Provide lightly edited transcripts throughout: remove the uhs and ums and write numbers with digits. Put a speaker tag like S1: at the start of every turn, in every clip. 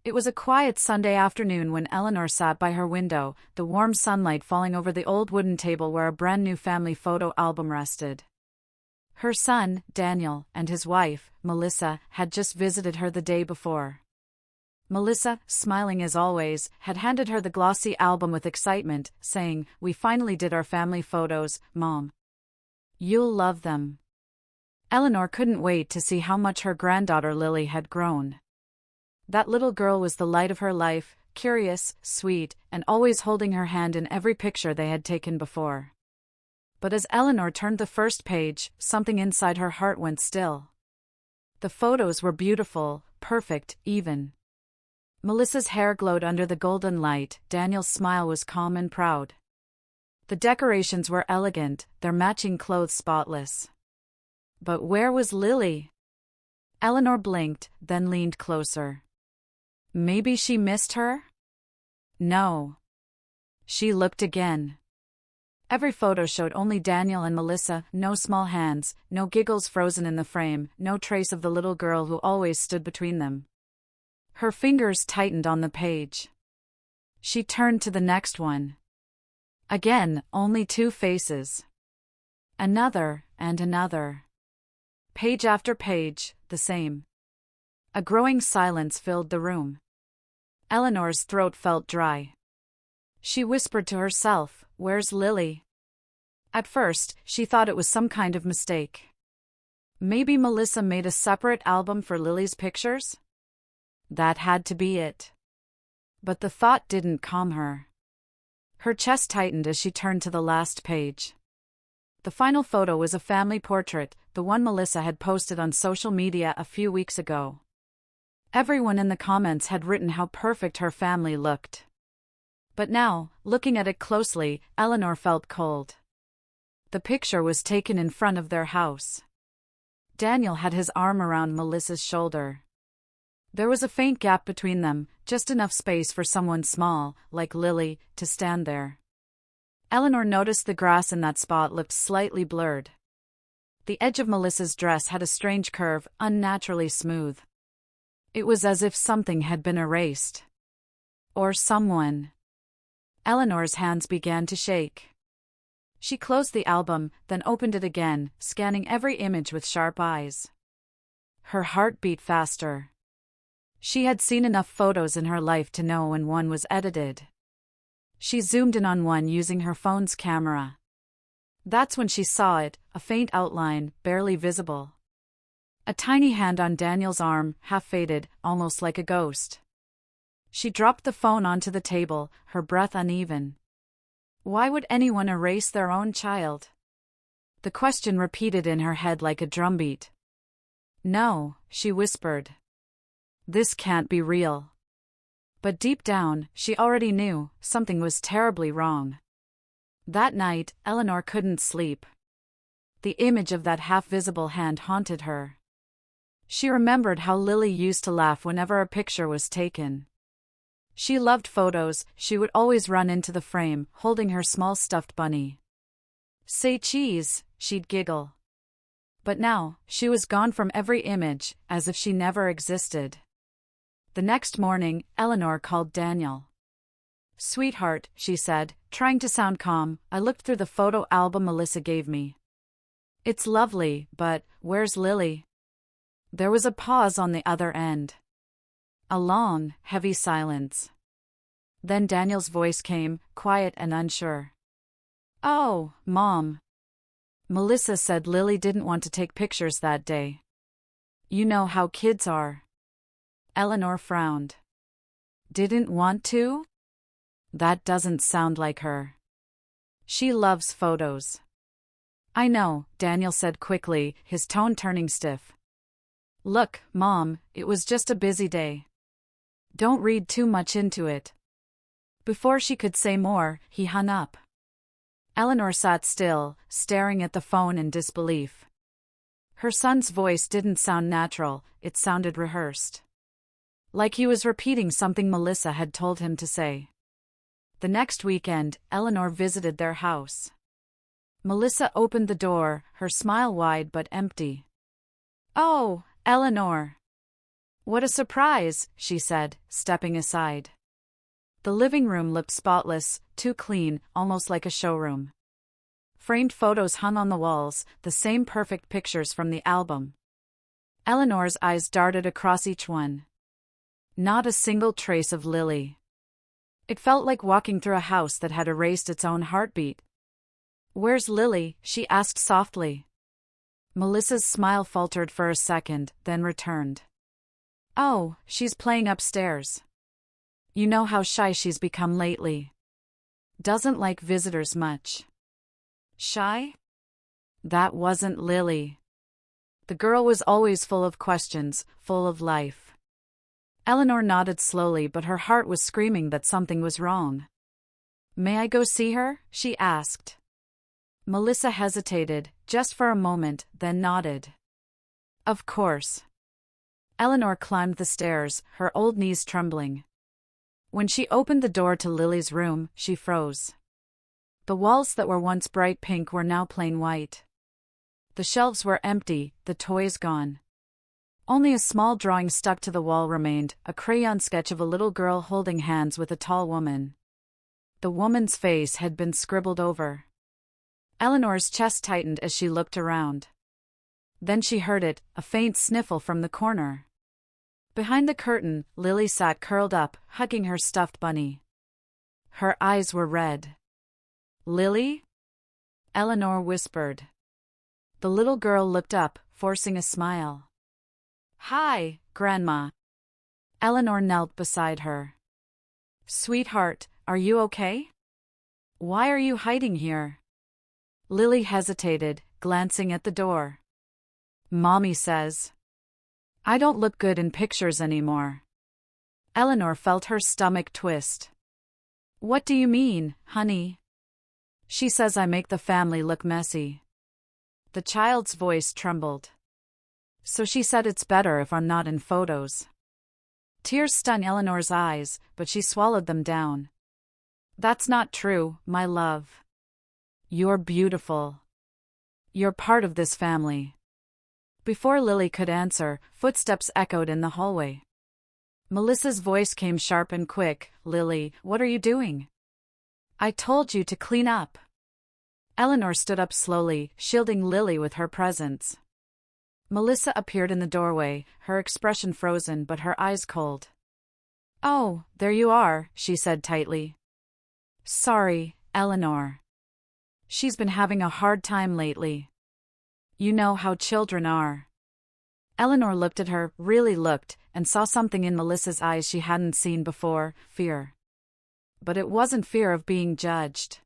S1: It was a quiet Sunday afternoon when Eleanor sat by her window, the warm sunlight falling over the old wooden table where a brand-new family photo album rested. Her son, Daniel, and his wife, Melissa, had just visited her the day before. Melissa, smiling as always, had handed her the glossy album with excitement, saying, "We finally did our family photos, Mom. You'll love them." Eleanor couldn't wait to see how much her granddaughter Lily had grown. That little girl was the light of her life, curious, sweet, and always holding her hand in every picture they had taken before. But as Eleanor turned the first page, something inside her heart went still. The photos were beautiful, perfect, even. Melissa's hair glowed under the golden light, Daniel's smile was calm and proud. The decorations were elegant, their matching clothes spotless. But where was Lily? Eleanor blinked, then leaned closer. Maybe she missed her? No. She looked again. Every photo showed only Daniel and Melissa, no small hands, no giggles frozen in the frame, no trace of the little girl who always stood between them. Her fingers tightened on the page. She turned to the next one. Again, only two faces. Another, and another. Page after page, the same. A growing silence filled the room. Eleanor's throat felt dry. She whispered to herself, "Where's Lily?" At first, she thought it was some kind of mistake. Maybe Melissa made a separate album for Lily's pictures? That had to be it. But the thought didn't calm her. Her chest tightened as she turned to the last page. The final photo was a family portrait, the one Melissa had posted on social media a few weeks ago. Everyone in the comments had written how perfect her family looked. But now, looking at it closely, Eleanor felt cold. The picture was taken in front of their house. Daniel had his arm around Melissa's shoulder. There was a faint gap between them, just enough space for someone small, like Lily, to stand there. Eleanor noticed the grass in that spot looked slightly blurred. The edge of Melissa's dress had a strange curve, unnaturally smooth. It was as if something had been erased. Or someone. Eleanor's hands began to shake. She closed the album, then opened it again, scanning every image with sharp eyes. Her heart beat faster. She had seen enough photos in her life to know when one was edited. She zoomed in on one using her phone's camera. That's when she saw it, a faint outline, barely visible. A tiny hand on Daniel's arm, half faded, almost like a ghost. She dropped the phone onto the table, her breath uneven. Why would anyone erase their own child? The question repeated in her head like a drumbeat. "No," she whispered. "This can't be real." But deep down, she already knew, something was terribly wrong. That night, Eleanor couldn't sleep. The image of that half-visible hand haunted her. She remembered how Lily used to laugh whenever a picture was taken. She loved photos, she would always run into the frame, holding her small stuffed bunny. "Say cheese," she'd giggle. But now, she was gone from every image, as if she never existed. The next morning, Eleanor called Daniel. "Sweetheart," she said, trying to sound calm, "I looked through the photo album Melissa gave me. It's lovely, but where's Lily?" There was a pause on the other end. A long, heavy silence. Then Daniel's voice came, quiet and unsure. "Oh, Mom. Melissa said Lily didn't want to take pictures that day. You know how kids are." Eleanor frowned. "Didn't want to? That doesn't sound like her. She loves photos." "I know," Daniel said quickly, his tone turning stiff. "Look, Mom, it was just a busy day. Don't read too much into it." Before she could say more, he hung up. Eleanor sat still, staring at the phone in disbelief. Her son's voice didn't sound natural, it sounded rehearsed. Like he was repeating something Melissa had told him to say. The next weekend, Eleanor visited their house. Melissa opened the door, her smile wide but empty. "Oh, Eleanor. What a surprise, she said, stepping aside. The living room looked spotless, too clean, almost like a showroom. Framed photos hung on the walls, the same perfect pictures from the album. Eleanor's eyes darted across each one. Not a single trace of Lily. It felt like walking through a house that had erased its own heartbeat. "Where's Lily?" she asked softly. Melissa's smile faltered for a second, then returned. "Oh, she's playing upstairs. You know how shy she's become lately. Doesn't like visitors much." Shy? That wasn't Lily. The girl was always full of questions, full of life. Eleanor nodded slowly, but her heart was screaming that something was wrong. "May I go see her?" she asked. Melissa hesitated, just for a moment, then nodded. "Of course." Eleanor climbed the stairs, her old knees trembling. When she opened the door to Lily's room, she froze. The walls that were once bright pink were now plain white. The shelves were empty, the toys gone. Only a small drawing stuck to the wall remained, a crayon sketch of a little girl holding hands with a tall woman. The woman's face had been scribbled over. Eleanor's chest tightened as she looked around. Then she heard it, a faint sniffle from the corner. Behind the curtain, Lily sat curled up, hugging her stuffed bunny. Her eyes were red. "Lily?" Eleanor whispered. The little girl looked up, forcing a smile. "Hi, Grandma." Eleanor knelt beside her. "Sweetheart, are you okay? Why are you hiding here?" Lily hesitated, glancing at the door. "Mommy says I don't look good in pictures anymore." Eleanor felt her stomach twist. "What do you mean, honey?" "She says I make the family look messy." The child's voice trembled. "So she said it's better if I'm not in photos." Tears stung Eleanor's eyes, but she swallowed them down. "That's not true, my love. You're beautiful. You're part of this family." Before Lily could answer, footsteps echoed in the hallway. Melissa's voice came sharp and quick. "Lily, what are you doing?" "I told you to clean up." Eleanor stood up slowly, shielding Lily with her presence. Melissa appeared in the doorway, her expression frozen but her eyes cold. "Oh, there you are," she said tightly. "Sorry, Eleanor. She's been having a hard time lately. You know how children are." Eleanor looked at her, really looked, and saw something in Melissa's eyes she hadn't seen before, fear. But it wasn't fear of being judged.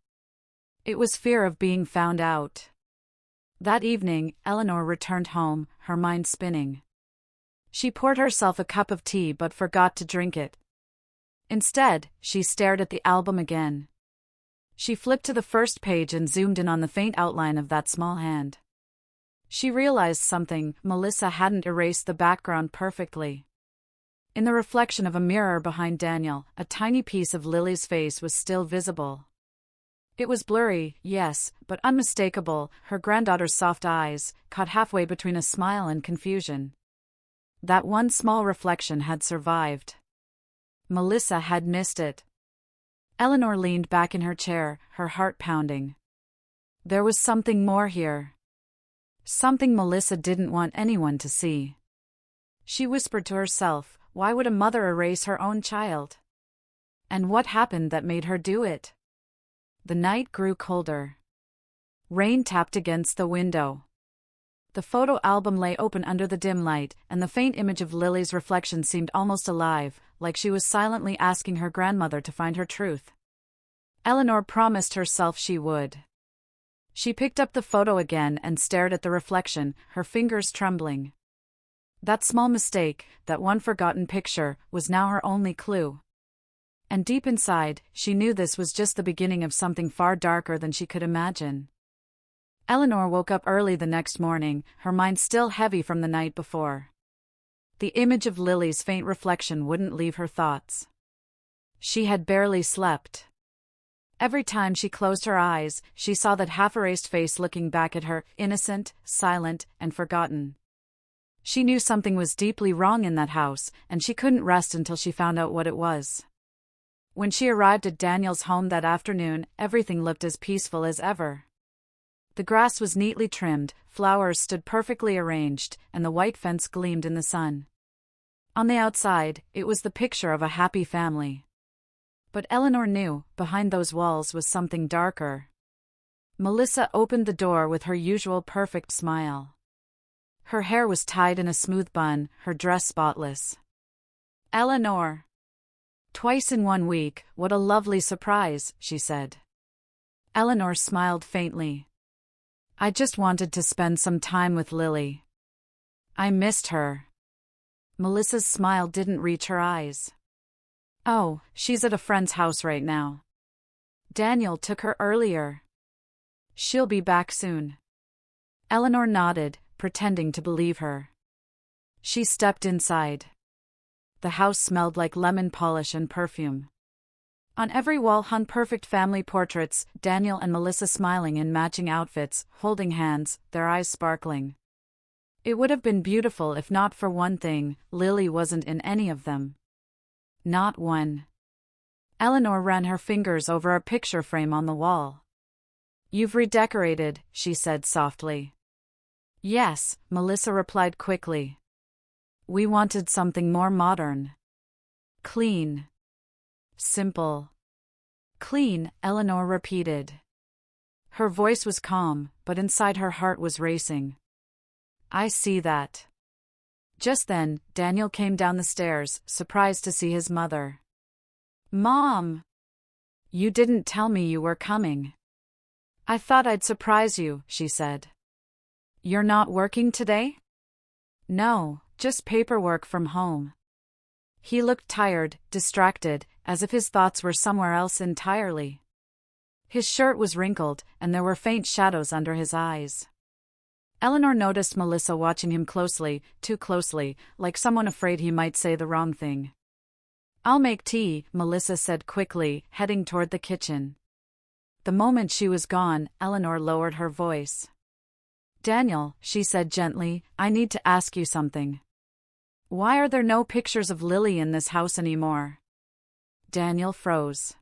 S1: It was fear of being found out. That evening, Eleanor returned home, her mind spinning. She poured herself a cup of tea but forgot to drink it. Instead, she stared at the album again. She flipped to the first page and zoomed in on the faint outline of that small hand. She realized something: Melissa hadn't erased the background perfectly. In the reflection of a mirror behind Daniel, a tiny piece of Lily's face was still visible. It was blurry, yes, but unmistakable, her granddaughter's soft eyes, caught halfway between a smile and confusion. That one small reflection had survived. Melissa had missed it. Eleanor leaned back in her chair, her heart pounding. There was something more here. Something Melissa didn't want anyone to see. She whispered to herself, why would a mother erase her own child? And what happened that made her do it? The night grew colder. Rain tapped against the window. The photo album lay open under the dim light, and the faint image of Lily's reflection seemed almost alive, like she was silently asking her grandmother to find her truth. Eleanor promised herself she would. She picked up the photo again and stared at the reflection, her fingers trembling. That small mistake, that one forgotten picture, was now her only clue. And deep inside, she knew this was just the beginning of something far darker than she could imagine. Eleanor woke up early the next morning, her mind still heavy from the night before. The image of Lily's faint reflection wouldn't leave her thoughts. She had barely slept. Every time she closed her eyes, she saw that half-erased face looking back at her, innocent, silent, and forgotten. She knew something was deeply wrong in that house, and she couldn't rest until she found out what it was. When she arrived at Daniel's home that afternoon, everything looked as peaceful as ever. The grass was neatly trimmed, flowers stood perfectly arranged, and the white fence gleamed in the sun. On the outside, it was the picture of a happy family. But Eleanor knew, behind those walls was something darker. Melissa opened the door with her usual perfect smile. Her hair was tied in a smooth bun, her dress spotless. "Eleanor. Twice in 1 week, what a lovely surprise," she said. Eleanor smiled faintly. "I just wanted to spend some time with Lily. I missed her." Melissa's smile didn't reach her eyes. "Oh, she's at a friend's house right now. Daniel took her earlier. She'll be back soon." Eleanor nodded, pretending to believe her. She stepped inside. The house smelled like lemon polish and perfume. On every wall hung perfect family portraits, Daniel and Melissa smiling in matching outfits, holding hands, their eyes sparkling. It would have been beautiful if not for one thing: Lily wasn't in any of them. Not one. Eleanor ran her fingers over a picture frame on the wall. "You've redecorated," she said softly. "Yes," Melissa replied quickly. "We wanted something more modern. Clean. Simple." "Clean," Eleanor repeated. Her voice was calm, but inside her heart was racing. "I see that." Just then, Daniel came down the stairs, surprised to see his mother. "Mom! You didn't tell me you were coming." "I thought I'd surprise you," she said. "You're not working today?" "No, just paperwork from home." He looked tired, distracted, as if his thoughts were somewhere else entirely. His shirt was wrinkled, and there were faint shadows under his eyes. Eleanor noticed Melissa watching him closely, too closely, like someone afraid he might say the wrong thing. "I'll make tea," Melissa said quickly, heading toward the kitchen. The moment she was gone, Eleanor lowered her voice. "Daniel," she said gently, "I need to ask you something. Why are there no pictures of Lily in this house anymore?" Daniel froze.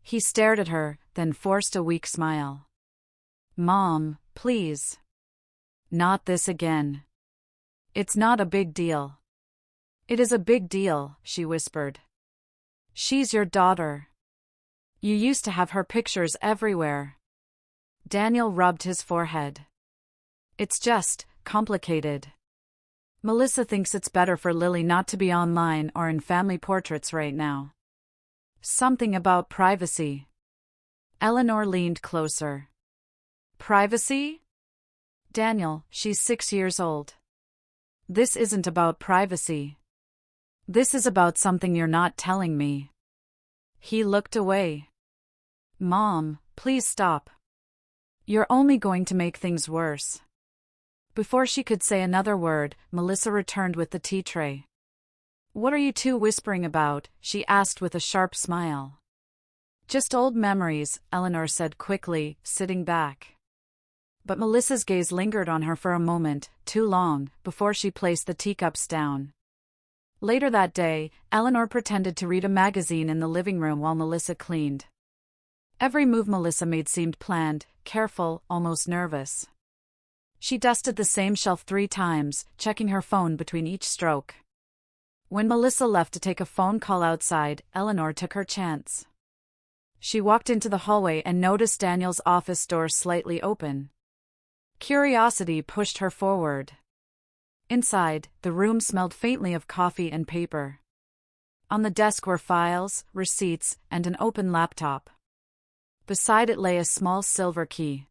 S1: He stared at her, then forced a weak smile. "Mom, please. Not this again. It's not a big deal." "It is a big deal," she whispered. "She's your daughter. You used to have her pictures everywhere." Daniel rubbed his forehead. "It's just complicated. Melissa thinks it's better for Lily not to be online or in family portraits right now. Something about privacy." Eleanor leaned closer. "Privacy?" "Daniel, she's 6 years old. This isn't about privacy. This is about something you're not telling me." He looked away. "Mom, please stop. You're only going to make things worse." Before she could say another word, Melissa returned with the tea tray. "What are you two whispering about?" she asked with a sharp smile. "Just old memories," Eleanor said quickly, sitting back. But Melissa's gaze lingered on her for a moment, too long, before she placed the teacups down. Later that day, Eleanor pretended to read a magazine in the living room while Melissa cleaned. Every move Melissa made seemed planned, careful, almost nervous. She dusted the same shelf 3 times, checking her phone between each stroke. When Melissa left to take a phone call outside, Eleanor took her chance. She walked into the hallway and noticed Daniel's office door slightly open. Curiosity pushed her forward. Inside, the room smelled faintly of coffee and paper. On the desk were files, receipts, and an open laptop. Beside it lay a small silver key.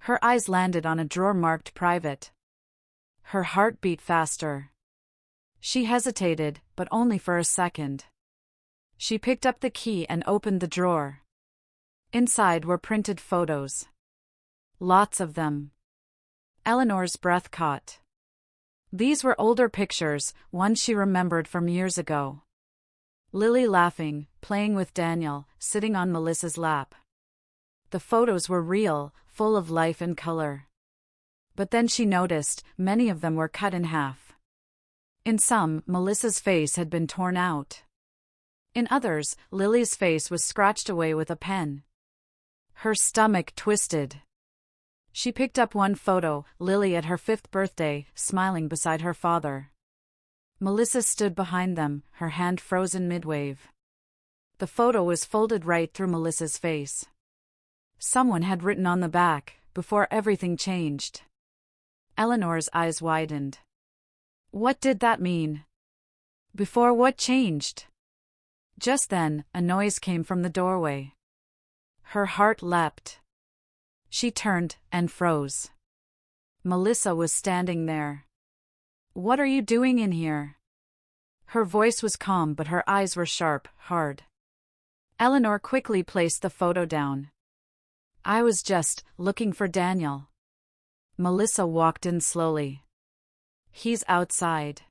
S1: Her eyes landed on a drawer marked private. Her heart beat faster. She hesitated, but only for a second. She picked up the key and opened the drawer. Inside were printed photos. Lots of them. Eleanor's breath caught. These were older pictures, ones she remembered from years ago. Lily laughing, playing with Daniel, sitting on Melissa's lap. The photos were real, full of life and color. But then she noticed, many of them were cut in half. In some, Melissa's face had been torn out. In others, Lily's face was scratched away with a pen. Her stomach twisted. She picked up one photo, Lily at her 5th birthday, smiling beside her father. Melissa stood behind them, her hand frozen mid-wave. The photo was folded right through Melissa's face. Someone had written on the back, "Before everything changed." Eleanor's eyes widened. What did that mean? Before what changed? Just then, a noise came from the doorway. Her heart leapt. She turned and froze. Melissa was standing there. "What are you doing in here?" Her voice was calm but her eyes were sharp, hard. Eleanor quickly placed the photo down. "I was just looking for Daniel." Melissa walked in slowly. "He's outside."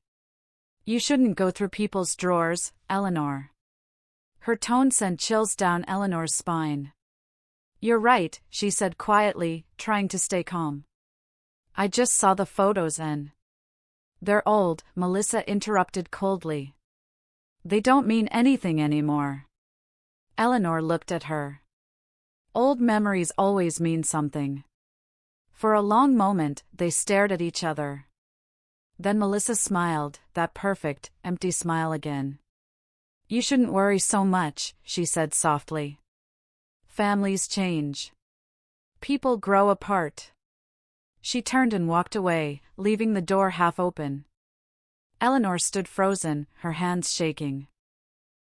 S1: "You shouldn't go through people's drawers, Eleanor." Her tone sent chills down Eleanor's spine. "You're right," she said quietly, trying to stay calm. "I just saw the photos and—" "They're old," Melissa interrupted coldly. "They don't mean anything anymore." Eleanor looked at her. Old memories always mean something. For a long moment, they stared at each other. Then Melissa smiled, that perfect, empty smile again. "You shouldn't worry so much," she said softly. "Families change. People grow apart." She turned and walked away, leaving the door half open. Eleanor stood frozen, her hands shaking.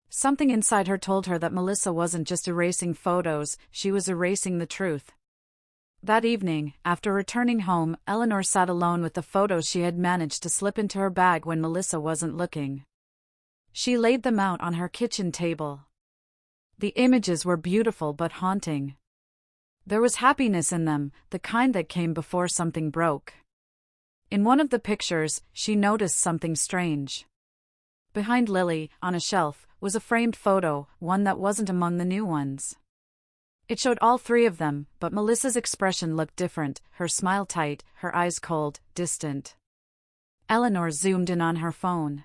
S1: Something inside her told her that Melissa wasn't just erasing photos, she was erasing the truth. That evening, after returning home, Eleanor sat alone with the photos she had managed to slip into her bag when Melissa wasn't looking. She laid them out on her kitchen table. The images were beautiful but haunting. There was happiness in them, the kind that came before something broke. In one of the pictures, she noticed something strange. Behind Lily, on a shelf, was a framed photo, one that wasn't among the new ones. It showed all three of them, but Melissa's expression looked different, her smile tight, her eyes cold, distant. Eleanor zoomed in on her phone.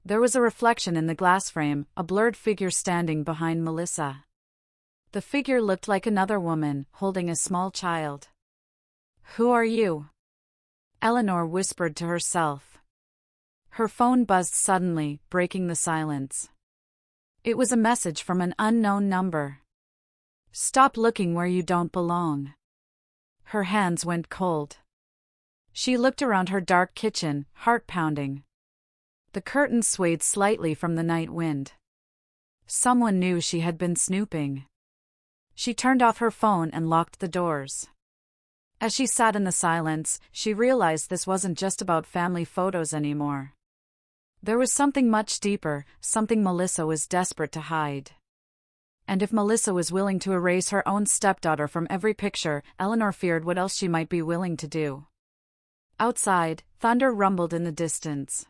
S1: There was a reflection in the glass frame, a blurred figure standing behind Melissa. The figure looked like another woman, holding a small child. "Who are you?" Eleanor whispered to herself. Her phone buzzed suddenly, breaking the silence. It was a message from an unknown number. "Stop looking where you don't belong." Her hands went cold. She looked around her dark kitchen, heart pounding. The curtains swayed slightly from the night wind. Someone knew she had been snooping. She turned off her phone and locked the doors. As she sat in the silence, she realized this wasn't just about family photos anymore. There was something much deeper, something Melissa was desperate to hide. And if Melissa was willing to erase her own stepdaughter from every picture, Eleanor feared what else she might be willing to do. Outside, thunder rumbled in the distance.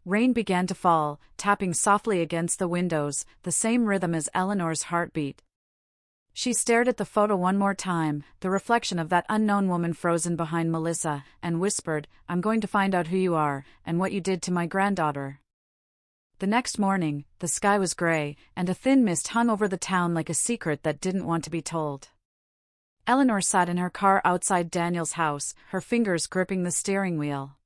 S1: Rain began to fall, tapping softly against the windows, the same rhythm as Eleanor's heartbeat. She stared at the photo one more time, the reflection of that unknown woman frozen behind Melissa, and whispered, "I'm going to find out who you are, and what you did to my granddaughter." The next morning, the sky was gray, and a thin mist hung over the town like a secret that didn't want to be told. Eleanor sat in her car outside Daniel's house, her fingers gripping the steering wheel.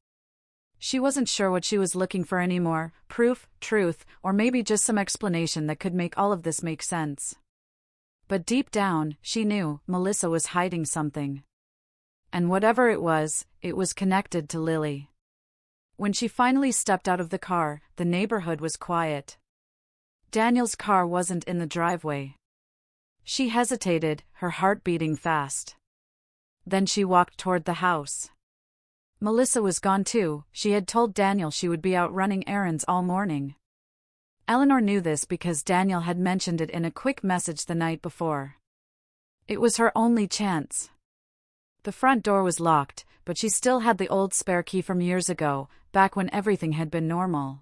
S1: She wasn't sure what she was looking for anymore, proof, truth, or maybe just some explanation that could make all of this make sense. But deep down, she knew, Melissa was hiding something. And whatever it was connected to Lily. When she finally stepped out of the car, the neighborhood was quiet. Daniel's car wasn't in the driveway. She hesitated, her heart beating fast. Then she walked toward the house. Melissa was gone too. She had told Daniel she would be out running errands all morning. Eleanor knew this because Daniel had mentioned it in a quick message the night before. It was her only chance. The front door was locked, but she still had the old spare key from years ago, back when everything had been normal.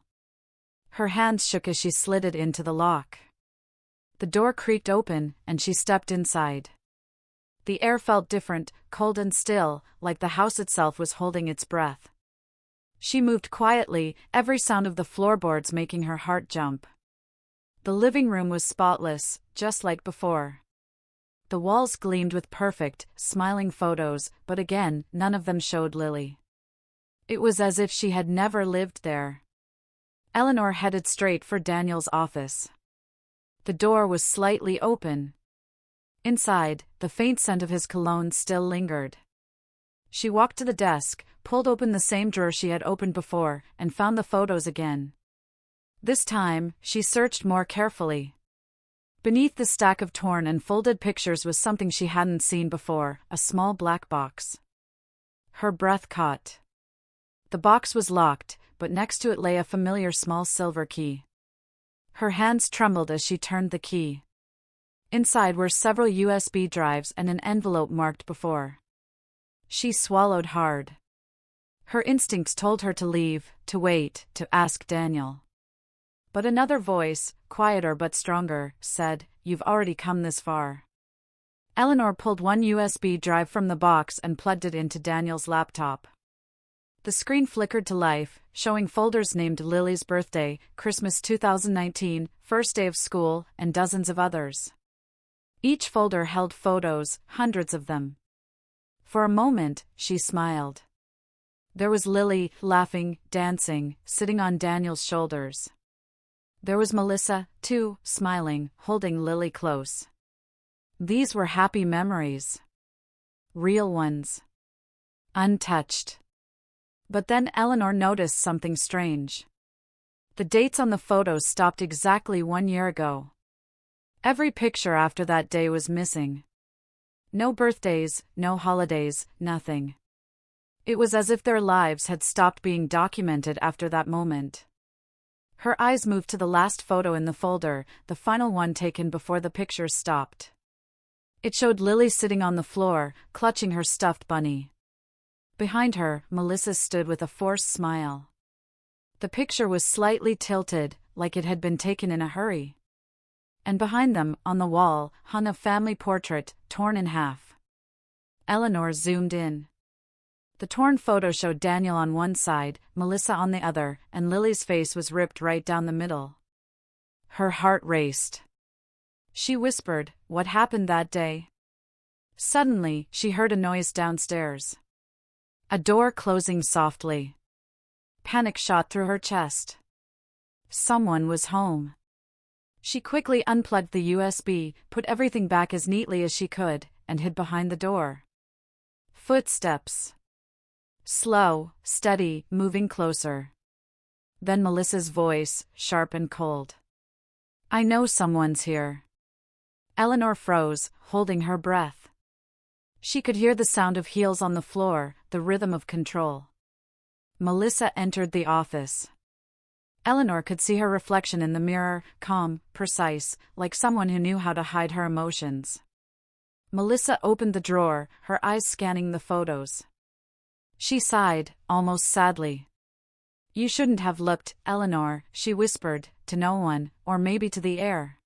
S1: Her hands shook as she slid it into the lock. The door creaked open, and she stepped inside. The air felt different, cold and still, like the house itself was holding its breath. She moved quietly, every sound of the floorboards making her heart jump. The living room was spotless, just like before. The walls gleamed with perfect, smiling photos, but again, none of them showed Lily. It was as if she had never lived there. Eleanor headed straight for Daniel's office. The door was slightly open. Inside, the faint scent of his cologne still lingered. She walked to the desk, pulled open the same drawer she had opened before, and found the photos again. This time, she searched more carefully. Beneath the stack of torn and folded pictures was something she hadn't seen before, a small black box. Her breath caught. The box was locked, but next to it lay a familiar small silver key. Her hands trembled as she turned the key. Inside were several USB drives and an envelope marked before. She swallowed hard. Her instincts told her to leave, to wait, to ask Daniel. But another voice, quieter but stronger, said, "You've already come this far." Eleanor pulled one USB drive from the box and plugged it into Daniel's laptop. The screen flickered to life, showing folders named Lily's birthday, Christmas 2019, first day of school, and dozens of others. Each folder held photos, hundreds of them. For a moment, she smiled. There was Lily, laughing, dancing, sitting on Daniel's shoulders. There was Melissa, too, smiling, holding Lily close. These were happy memories. Real ones. Untouched. But then Eleanor noticed something strange. The dates on the photos stopped exactly 1 year ago. Every picture after that day was missing. No birthdays, no holidays, nothing. It was as if their lives had stopped being documented after that moment. Her eyes moved to the last photo in the folder, the final one taken before the pictures stopped. It showed Lily sitting on the floor, clutching her stuffed bunny. Behind her, Melissa stood with a forced smile. The picture was slightly tilted, like it had been taken in a hurry. And behind them, on the wall, hung a family portrait, torn in half. Eleanor zoomed in. The torn photo showed Daniel on one side, Melissa on the other, and Lily's face was ripped right down the middle. Her heart raced. She whispered, "What happened that day?" Suddenly, she heard a noise downstairs. A door closing softly. Panic shot through her chest. Someone was home. She quickly unplugged the USB, put everything back as neatly as she could, and hid behind the door. Footsteps. Slow, steady, moving closer. Then Melissa's voice, sharp and cold. "I know someone's here." Eleanor froze, holding her breath. She could hear the sound of heels on the floor, the rhythm of control. Melissa entered the office. Eleanor could see her reflection in the mirror, calm, precise, like someone who knew how to hide her emotions. Melissa opened the drawer, her eyes scanning the photos. She sighed, almost sadly. "You shouldn't have looked, Eleanor," she whispered, to no one, or maybe to the air.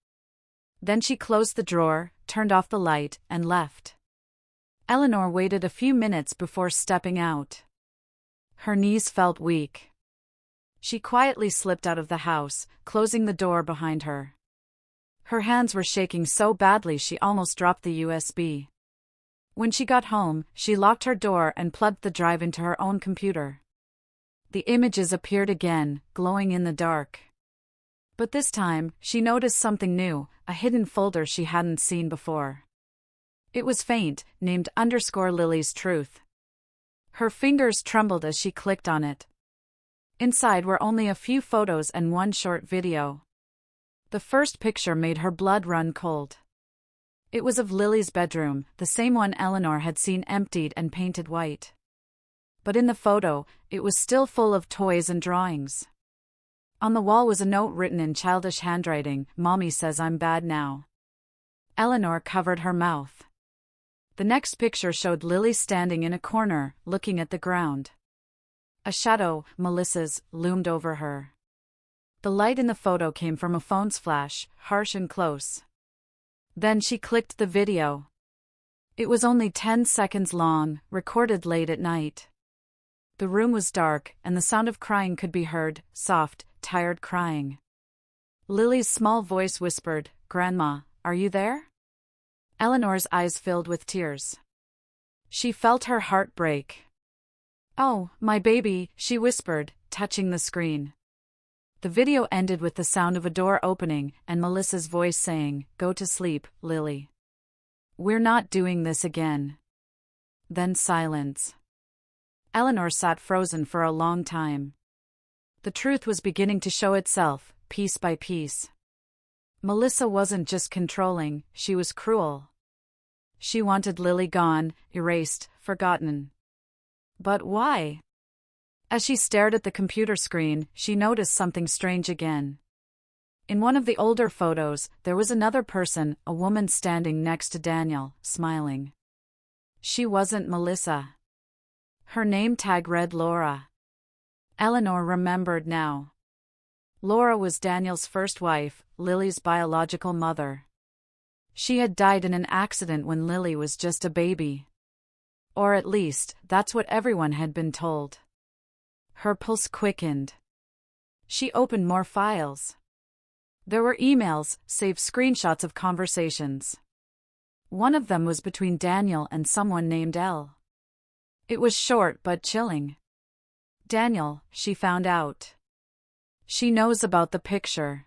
S1: Then she closed the drawer, turned off the light, and left. Eleanor waited a few minutes before stepping out. Her knees felt weak. She quietly slipped out of the house, closing the door behind her. Her hands were shaking so badly she almost dropped the USB. When she got home, she locked her door and plugged the drive into her own computer. The images appeared again, glowing in the dark. But this time, she noticed something new, a hidden folder she hadn't seen before. It was faint, named _Lily's Truth. Her fingers trembled as she clicked on it. Inside were only a few photos and one short video. The first picture made her blood run cold. It was of Lily's bedroom, the same one Eleanor had seen emptied and painted white. But in the photo, it was still full of toys and drawings. On the wall was a note written in childish handwriting, "Mommy says I'm bad now." Eleanor covered her mouth. The next picture showed Lily standing in a corner, looking at the ground. A shadow, Melissa's, loomed over her. The light in the photo came from a phone's flash, harsh and close. Then she clicked the video. It was only 10 seconds long, recorded late at night. The room was dark, and the sound of crying could be heard, soft, tired crying. Lily's small voice whispered, "Grandma, are you there?" Eleanor's eyes filled with tears. She felt her heart break. "Oh, my baby," she whispered, touching the screen. The video ended with the sound of a door opening and Melissa's voice saying, "Go to sleep, Lily. We're not doing this again." Then silence. Eleanor sat frozen for a long time. The truth was beginning to show itself, piece by piece. Melissa wasn't just controlling, she was cruel. She wanted Lily gone, erased, forgotten. But why? As she stared at the computer screen, she noticed something strange again. In one of the older photos, there was another person, a woman standing next to Daniel, smiling. She wasn't Melissa. Her name tag read Laura. Eleanor remembered now. Laura was Daniel's first wife, Lily's biological mother. She had died in an accident when Lily was just a baby. Or at least, that's what everyone had been told. Her pulse quickened. She opened more files. There were emails, saved screenshots of conversations. One of them was between Daniel and someone named Elle. It was short but chilling. "Daniel," she found out. "She knows about the picture.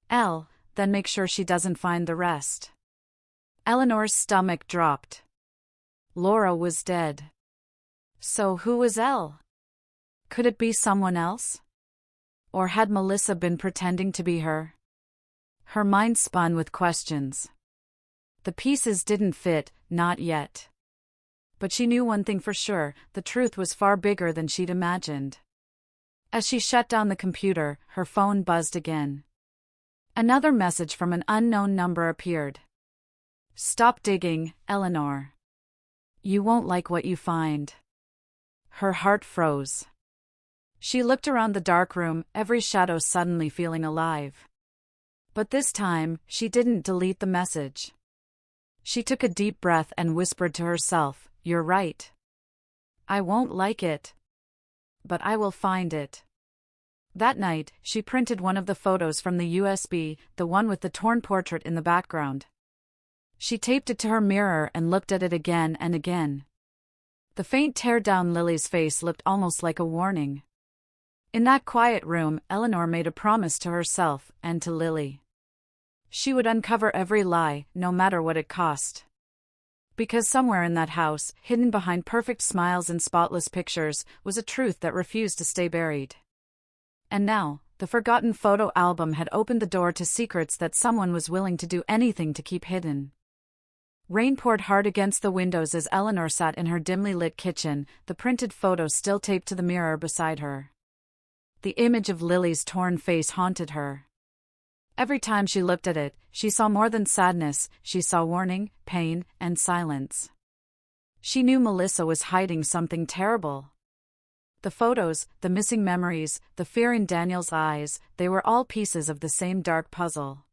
S1: Elle, then make sure she doesn't find the rest." Eleanor's stomach dropped. Laura was dead. So who was Elle? Could it be someone else? Or had Melissa been pretending to be her? Her mind spun with questions. The pieces didn't fit, not yet. But she knew one thing for sure, the truth was far bigger than she'd imagined. As she shut down the computer, her phone buzzed again. Another message from an unknown number appeared. "Stop digging, Eleanor. You won't like what you find." Her heart froze. She looked around the dark room, every shadow suddenly feeling alive. But this time, she didn't delete the message. She took a deep breath and whispered to herself, "You're right. I won't like it. But I will find it." That night, she printed one of the photos from the USB, the one with the torn portrait in the background. She taped it to her mirror and looked at it again and again. The faint tear down Lily's face looked almost like a warning. In that quiet room, Eleanor made a promise to herself and to Lily. She would uncover every lie, no matter what it cost. Because somewhere in that house, hidden behind perfect smiles and spotless pictures, was a truth that refused to stay buried. And now, the forgotten photo album had opened the door to secrets that someone was willing to do anything to keep hidden. Rain poured hard against the windows as Eleanor sat in her dimly lit kitchen, the printed photo still taped to the mirror beside her. The image of Lily's torn face haunted her. Every time she looked at it, she saw more than sadness, she saw warning, pain, and silence. She knew Melissa was hiding something terrible. The photos, the missing memories, the fear in Daniel's eyes, they were all pieces of the same dark puzzle.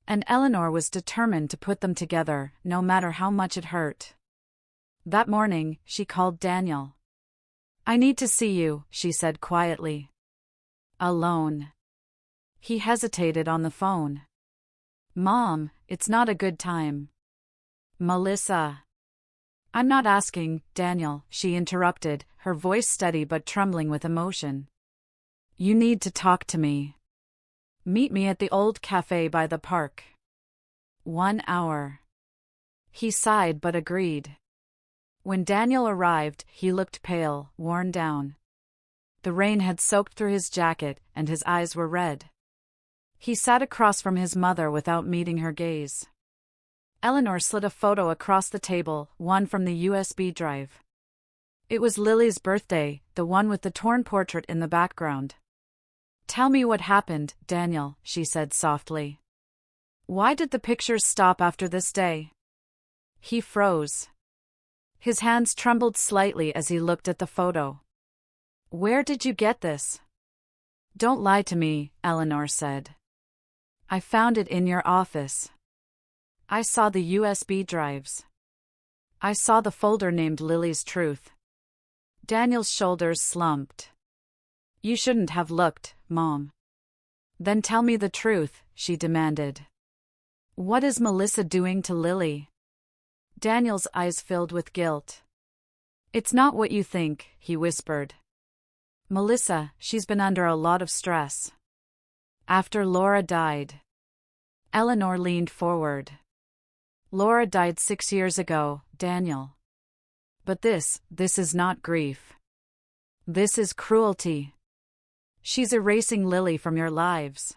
S1: And Eleanor was determined to put them together, no matter how much it hurt. That morning, she called Daniel. "I need to see you," she said quietly. "Alone." He hesitated on the phone. "Mom, it's not a good time." "Melissa." "I'm not asking, Daniel," she interrupted, her voice steady but trembling with emotion. "You need to talk to me. Meet me at the old cafe by the park. 1 hour." He sighed but agreed. When Daniel arrived, he looked pale, worn down. The rain had soaked through his jacket, and his eyes were red. He sat across from his mother without meeting her gaze. Eleanor slid a photo across the table, one from the USB drive. It was Lily's birthday, the one with the torn portrait in the background. "Tell me what happened, Daniel," she said softly. "Why did the pictures stop after this day?" He froze. His hands trembled slightly as he looked at the photo. "Where did you get this?" "Don't lie to me," Eleanor said. "I found it in your office. I saw the USB drives." I saw the folder named Lily's Truth. Daniel's shoulders slumped. You shouldn't have looked, Mom. Then tell me the truth, she demanded. What is Melissa doing to Lily? Daniel's eyes filled with guilt. It's not what you think, he whispered. Melissa, she's been under a lot of stress. After Laura died. Eleanor leaned forward. Laura died 6 years ago, Daniel. But this is not grief. This is cruelty. She's erasing Lily from your lives.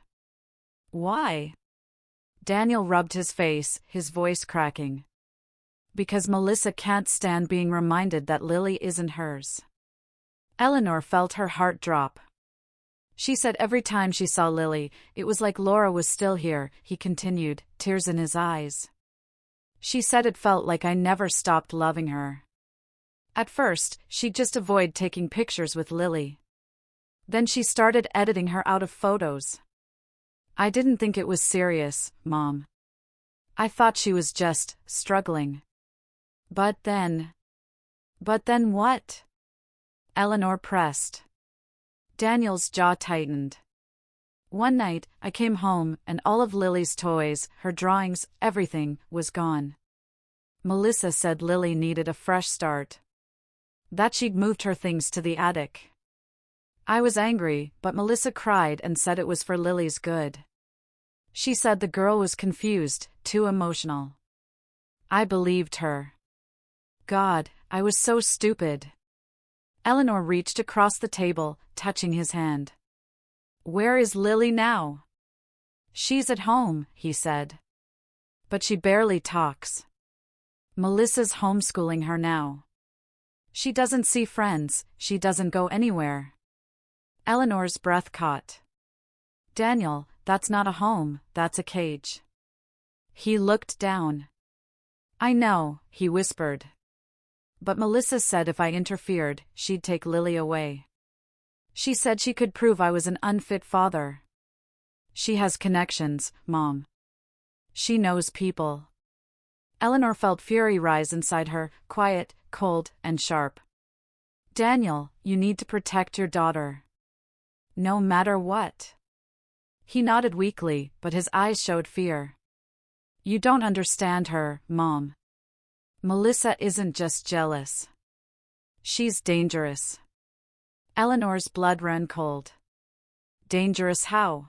S1: Why? Daniel rubbed his face, his voice cracking. Because Melissa can't stand being reminded that Lily isn't hers. Eleanor felt her heart drop. She said every time she saw Lily, it was like Laura was still here, he continued, tears in his eyes. She said it felt like I never stopped loving her. At first, she'd just avoid taking pictures with Lily. Then she started editing her out of photos. I didn't think it was serious, Mom. I thought she was just struggling. But then what? Eleanor pressed. Daniel's jaw tightened. One night, I came home and all of Lily's toys, her drawings, everything, was gone. Melissa said Lily needed a fresh start. That she'd moved her things to the attic. I was angry, but Melissa cried and said it was for Lily's good. She said the girl was confused, too emotional. I believed her. God, I was so stupid. Eleanor reached across the table, touching his hand. Where is Lily now? She's at home, he said. But she barely talks. Melissa's homeschooling her now. She doesn't see friends, she doesn't go anywhere. Eleanor's breath caught. Daniel, that's not a home, that's a cage. He looked down. I know, he whispered. But Melissa said if I interfered, she'd take Lily away. She said she could prove I was an unfit father. She has connections, Mom. She knows people. Eleanor felt fury rise inside her, quiet, cold, and sharp. Daniel, you need to protect your daughter. No matter what. He nodded weakly, but his eyes showed fear. You don't understand her, Mom. Melissa isn't just jealous. She's dangerous. Eleanor's blood ran cold. Dangerous how?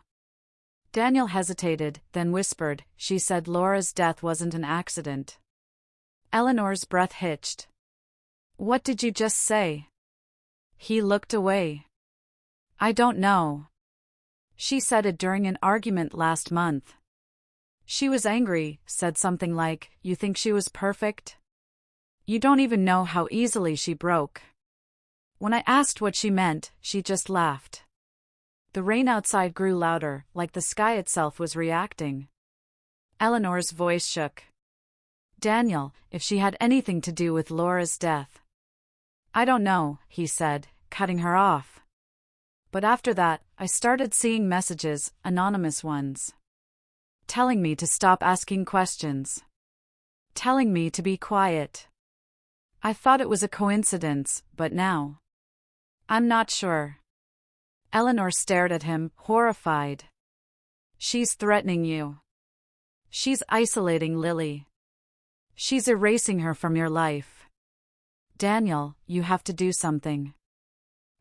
S1: Daniel hesitated, then whispered, she said Laura's death wasn't an accident. Eleanor's breath hitched. What did you just say? He looked away. I don't know. She said it during an argument last month. She was angry, said something like, you think she was perfect? You don't even know how easily she broke. When I asked what she meant, she just laughed. The rain outside grew louder, like the sky itself was reacting. Eleanor's voice shook. Daniel, if she had anything to do with Laura's death. I don't know, he said, cutting her off. But after that, I started seeing messages, anonymous ones. Telling me to stop asking questions. Telling me to be quiet. I thought it was a coincidence, but now. I'm not sure. Eleanor stared at him, horrified. She's threatening you. She's isolating Lily. She's erasing her from your life. Daniel, you have to do something.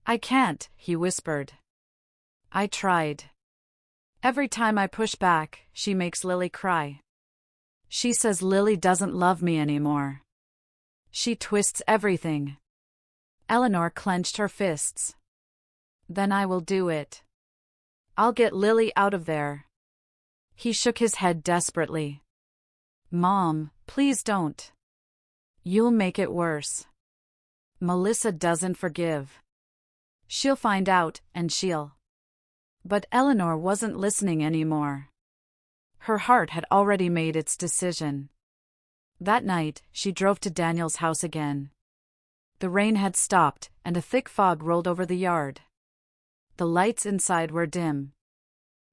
S1: I can't, he whispered. I tried. Every time I push back, she makes Lily cry. She says Lily doesn't love me anymore. She twists everything. Eleanor clenched her fists. Then I will do it. I'll get Lily out of there. He shook his head desperately. Mom, please don't. You'll make it worse. Melissa doesn't forgive. She'll find out, and she'll. But Eleanor wasn't listening anymore. Her heart had already made its decision. That night, she drove to Daniel's house again. The rain had stopped, and a thick fog rolled over the yard. The lights inside were dim.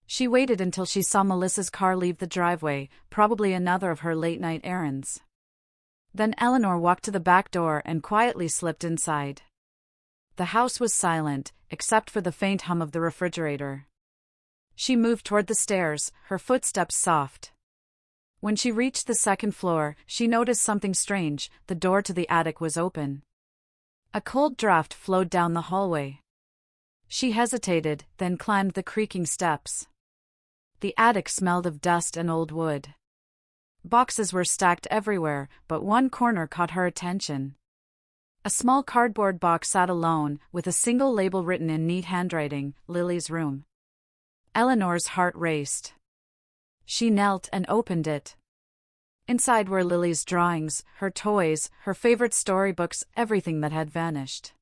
S1: She waited until she saw Melissa's car leave the driveway, probably another of her late-night errands. Then Eleanor walked to the back door and quietly slipped inside. The house was silent, except for the faint hum of the refrigerator. She moved toward the stairs, her footsteps soft. When she reached the second floor, she noticed something strange. The door to the attic was open. A cold draft flowed down the hallway. She hesitated, then climbed the creaking steps. The attic smelled of dust and old wood. Boxes were stacked everywhere, but one corner caught her attention. A small cardboard box sat alone, with a single label written in neat handwriting, "Lily's room." Eleanor's heart raced. She knelt and opened it. Inside were Lily's drawings, her toys, her favorite storybooks, everything that had vanished.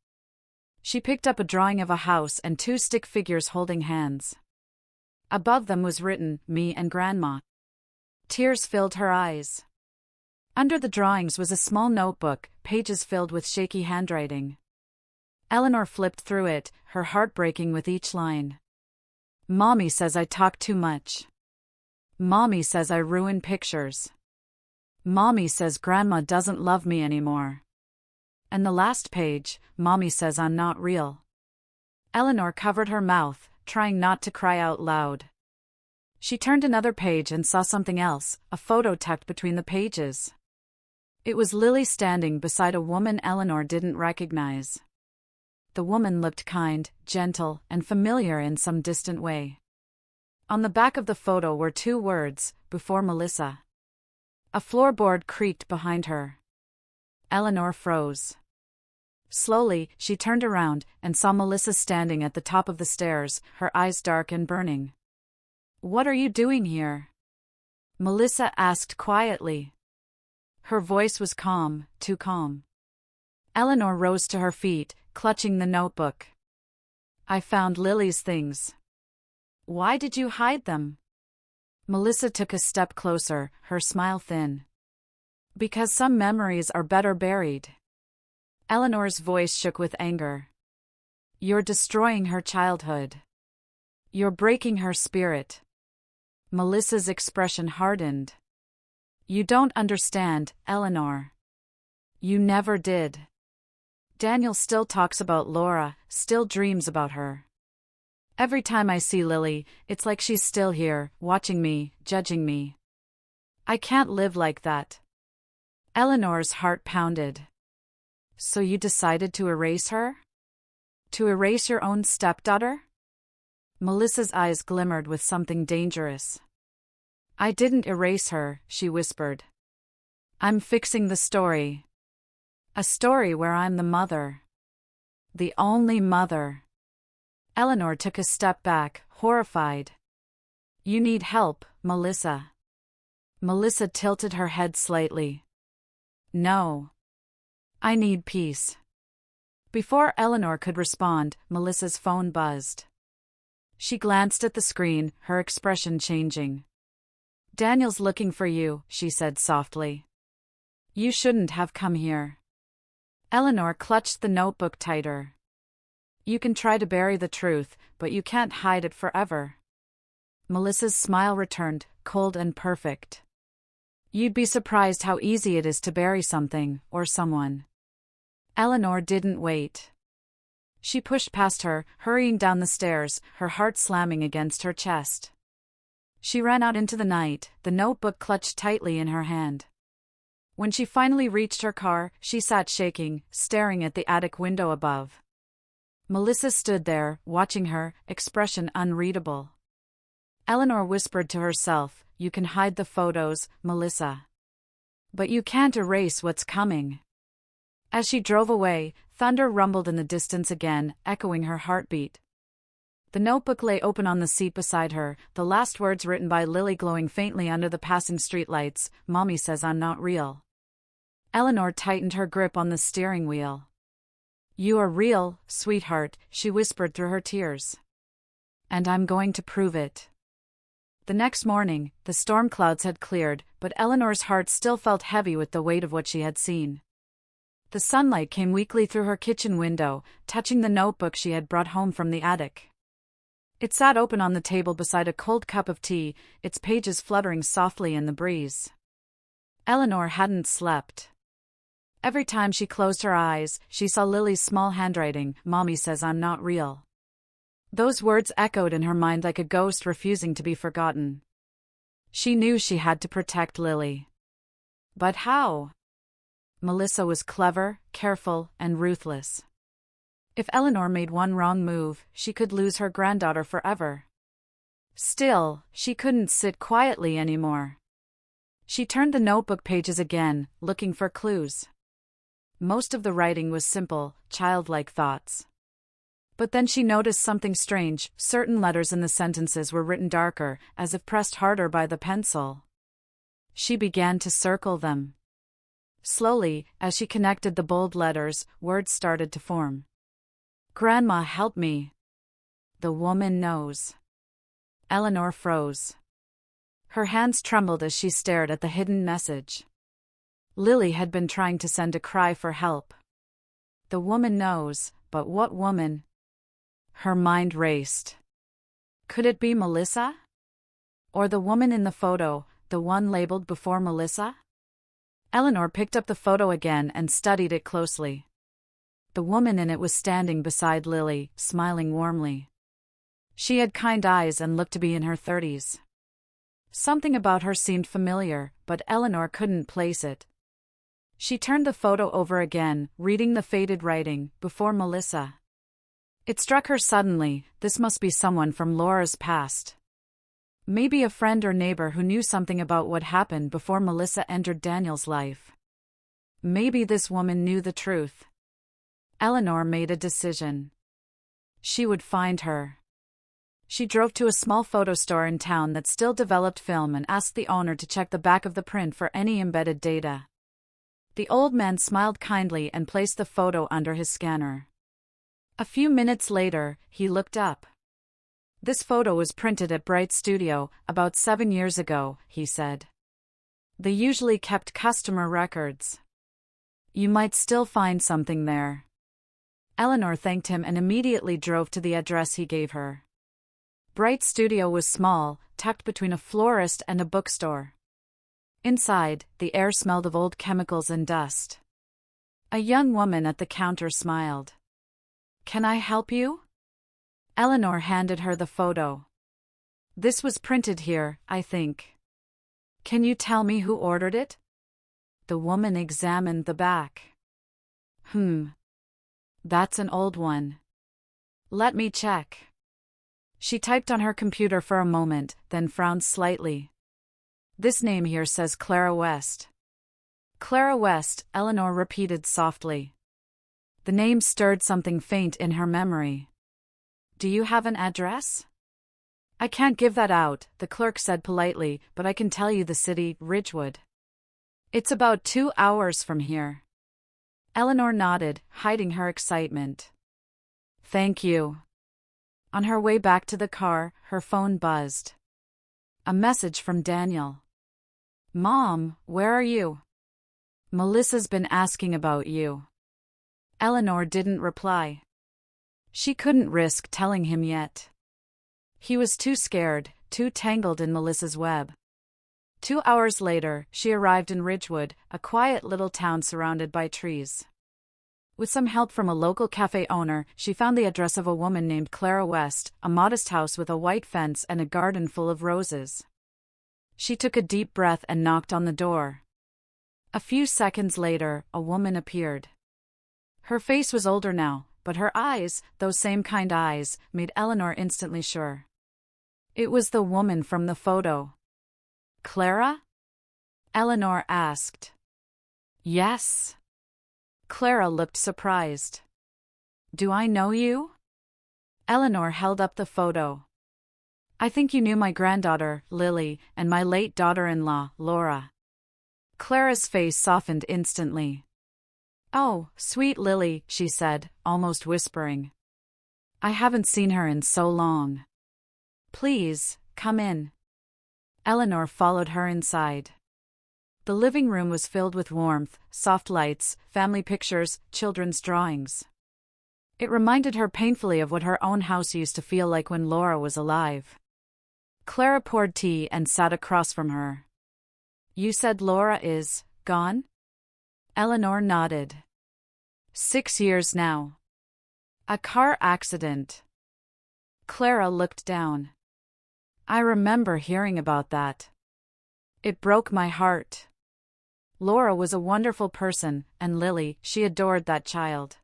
S1: She picked up a drawing of a house and two stick figures holding hands. Above them was written, "Me and Grandma." Tears filled her eyes. Under the drawings was a small notebook, pages filled with shaky handwriting. Eleanor flipped through it, her heart breaking with each line. "Mommy says I talk too much. Mommy says I ruin pictures. Mommy says Grandma doesn't love me anymore. And the last page, Mommy says I'm not real." Eleanor covered her mouth, trying not to cry out loud. She turned another page and saw something else, a photo tucked between the pages. It was Lily standing beside a woman Eleanor didn't recognize. The woman looked kind, gentle, and familiar in some distant way. On the back of the photo were two words, "Before Melissa." A floorboard creaked behind her. Eleanor froze. Slowly, she turned around and saw Melissa standing at the top of the stairs, her eyes dark and burning. "What are you doing here?" Melissa asked quietly. Her voice was calm, too calm. Eleanor rose to her feet, clutching the notebook. "I found Lily's things." "Why did you hide them?" Melissa took a step closer, her smile thin. "Because some memories are better buried." Eleanor's voice shook with anger. "You're destroying her childhood. You're breaking her spirit." Melissa's expression hardened. "You don't understand, Eleanor. You never did. Daniel still talks about Laura, still dreams about her. Every time I see Lily, it's like she's still here, watching me, judging me. I can't live like that." Eleanor's heart pounded. "So you decided to erase her? To erase your own stepdaughter?" Melissa's eyes glimmered with something dangerous. "I didn't erase her," she whispered. "I'm fixing the story. A story where I'm the mother. The only mother." Eleanor took a step back, horrified. "You need help, Melissa." Melissa tilted her head slightly. "No. I need peace." Before Eleanor could respond, Melissa's phone buzzed. She glanced at the screen, her expression changing. "Daniel's looking for you," she said softly. "You shouldn't have come here." Eleanor clutched the notebook tighter. "You can try to bury the truth, but you can't hide it forever." Melissa's smile returned, cold and perfect. "You'd be surprised how easy it is to bury something, or someone." Eleanor didn't wait. She pushed past her, hurrying down the stairs, her heart slamming against her chest. She ran out into the night, the notebook clutched tightly in her hand. When she finally reached her car, she sat shaking, staring at the attic window above. Melissa stood there, watching her, expression unreadable. Eleanor whispered to herself, "You can hide the photos, Melissa. But you can't erase what's coming." As she drove away, thunder rumbled in the distance again, echoing her heartbeat. The notebook lay open on the seat beside her, the last words written by Lily glowing faintly under the passing streetlights, "Mommy says I'm not real." Eleanor tightened her grip on the steering wheel. "You are real, sweetheart," she whispered through her tears. "And I'm going to prove it." The next morning, the storm clouds had cleared, but Eleanor's heart still felt heavy with the weight of what she had seen. The sunlight came weakly through her kitchen window, touching the notebook she had brought home from the attic. It sat open on the table beside a cold cup of tea, its pages fluttering softly in the breeze. Eleanor hadn't slept. Every time she closed her eyes, she saw Lily's small handwriting, "Mommy says I'm not real." Those words echoed in her mind like a ghost refusing to be forgotten. She knew she had to protect Lily. But how? Melissa was clever, careful, and ruthless. If Eleanor made one wrong move, she could lose her granddaughter forever. Still, she couldn't sit quietly anymore. She turned the notebook pages again, looking for clues. Most of the writing was simple, childlike thoughts. But then she noticed something strange. Certain letters in the sentences were written darker, as if pressed harder by the pencil. She began to circle them. Slowly, as she connected the bold letters, words started to form. "Grandma, help me. The woman knows." Eleanor froze. Her hands trembled as she stared at the hidden message. Lily had been trying to send a cry for help. The woman knows, but what woman? Her mind raced. Could it be Melissa? Or the woman in the photo, the one labeled before Melissa? Eleanor picked up the photo again and studied it closely. The woman in it was standing beside Lily, smiling warmly. She had kind eyes and looked to be in her 30s. Something about her seemed familiar, but Eleanor couldn't place it. She turned the photo over again, reading the faded writing, "Before Melissa." It struck her suddenly, this must be someone from Laura's past. Maybe a friend or neighbor who knew something about what happened before Melissa entered Daniel's life. Maybe this woman knew the truth. Eleanor made a decision. She would find her. She drove to a small photo store in town that still developed film and asked the owner to check the back of the print for any embedded data. The old man smiled kindly and placed the photo under his scanner. A few minutes later, he looked up. "This photo was printed at Bright Studio, about 7 years ago," he said. "They usually kept customer records. You might still find something there." Eleanor thanked him and immediately drove to the address he gave her. Bright Studio was small, tucked between a florist and a bookstore. Inside, the air smelled of old chemicals and dust. A young woman at the counter smiled. "Can I help you?" Eleanor handed her the photo. "This was printed here, I think. Can you tell me who ordered it?" The woman examined the back. That's an old one. Let me check." She typed on her computer for a moment, then frowned slightly. "This name here says Clara West." "Clara West," Eleanor repeated softly. The name stirred something faint in her memory. "Do you have an address?" "I can't give that out," the clerk said politely, "but I can tell you the city, Ridgewood. It's about 2 hours from here." Eleanor nodded, hiding her excitement. "Thank you." On her way back to the car, her phone buzzed. A message from Daniel. "Mom, where are you? Melissa's been asking about you." Eleanor didn't reply. She couldn't risk telling him yet. He was too scared, too tangled in Melissa's web. 2 hours later, she arrived in Ridgewood, a quiet little town surrounded by trees. With some help from a local cafe owner, she found the address of a woman named Clara West, a modest house with a white fence and a garden full of roses. She took a deep breath and knocked on the door. A few seconds later, a woman appeared. Her face was older now, but her eyes, those same kind eyes, made Eleanor instantly sure. It was the woman from the photo. "Clara?" Eleanor asked. "Yes." Clara looked surprised. "Do I know you?" Eleanor held up the photo. "I think you knew my granddaughter, Lily, and my late daughter-in-law, Laura." Clara's face softened instantly. "Oh, sweet Lily," she said, almost whispering. "I haven't seen her in so long. Please, come in." Eleanor followed her inside. The living room was filled with warmth, soft lights, family pictures, children's drawings. It reminded her painfully of what her own house used to feel like when Laura was alive. Clara poured tea and sat across from her. "You said Laura is gone?" Eleanor nodded. 6 years now. A car accident. Clara looked down. I remember hearing about that. It broke my heart. Laura was a wonderful person, and Lily, she adored that child.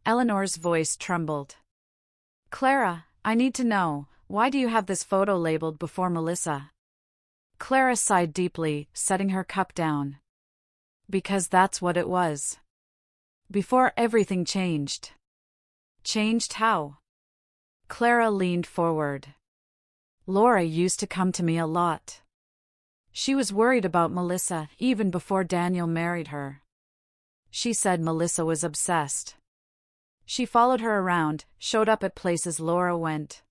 S1: Eleanor's voice trembled. Clara, I need to know, why do you have this photo labeled before Melissa? Clara sighed deeply, setting her cup down. Because that's what it was. Before everything changed. Changed how? Clara leaned forward. Laura used to come to me a lot. She was worried about Melissa even before Daniel married her. She said Melissa was obsessed. She followed her around, showed up at places Laura went.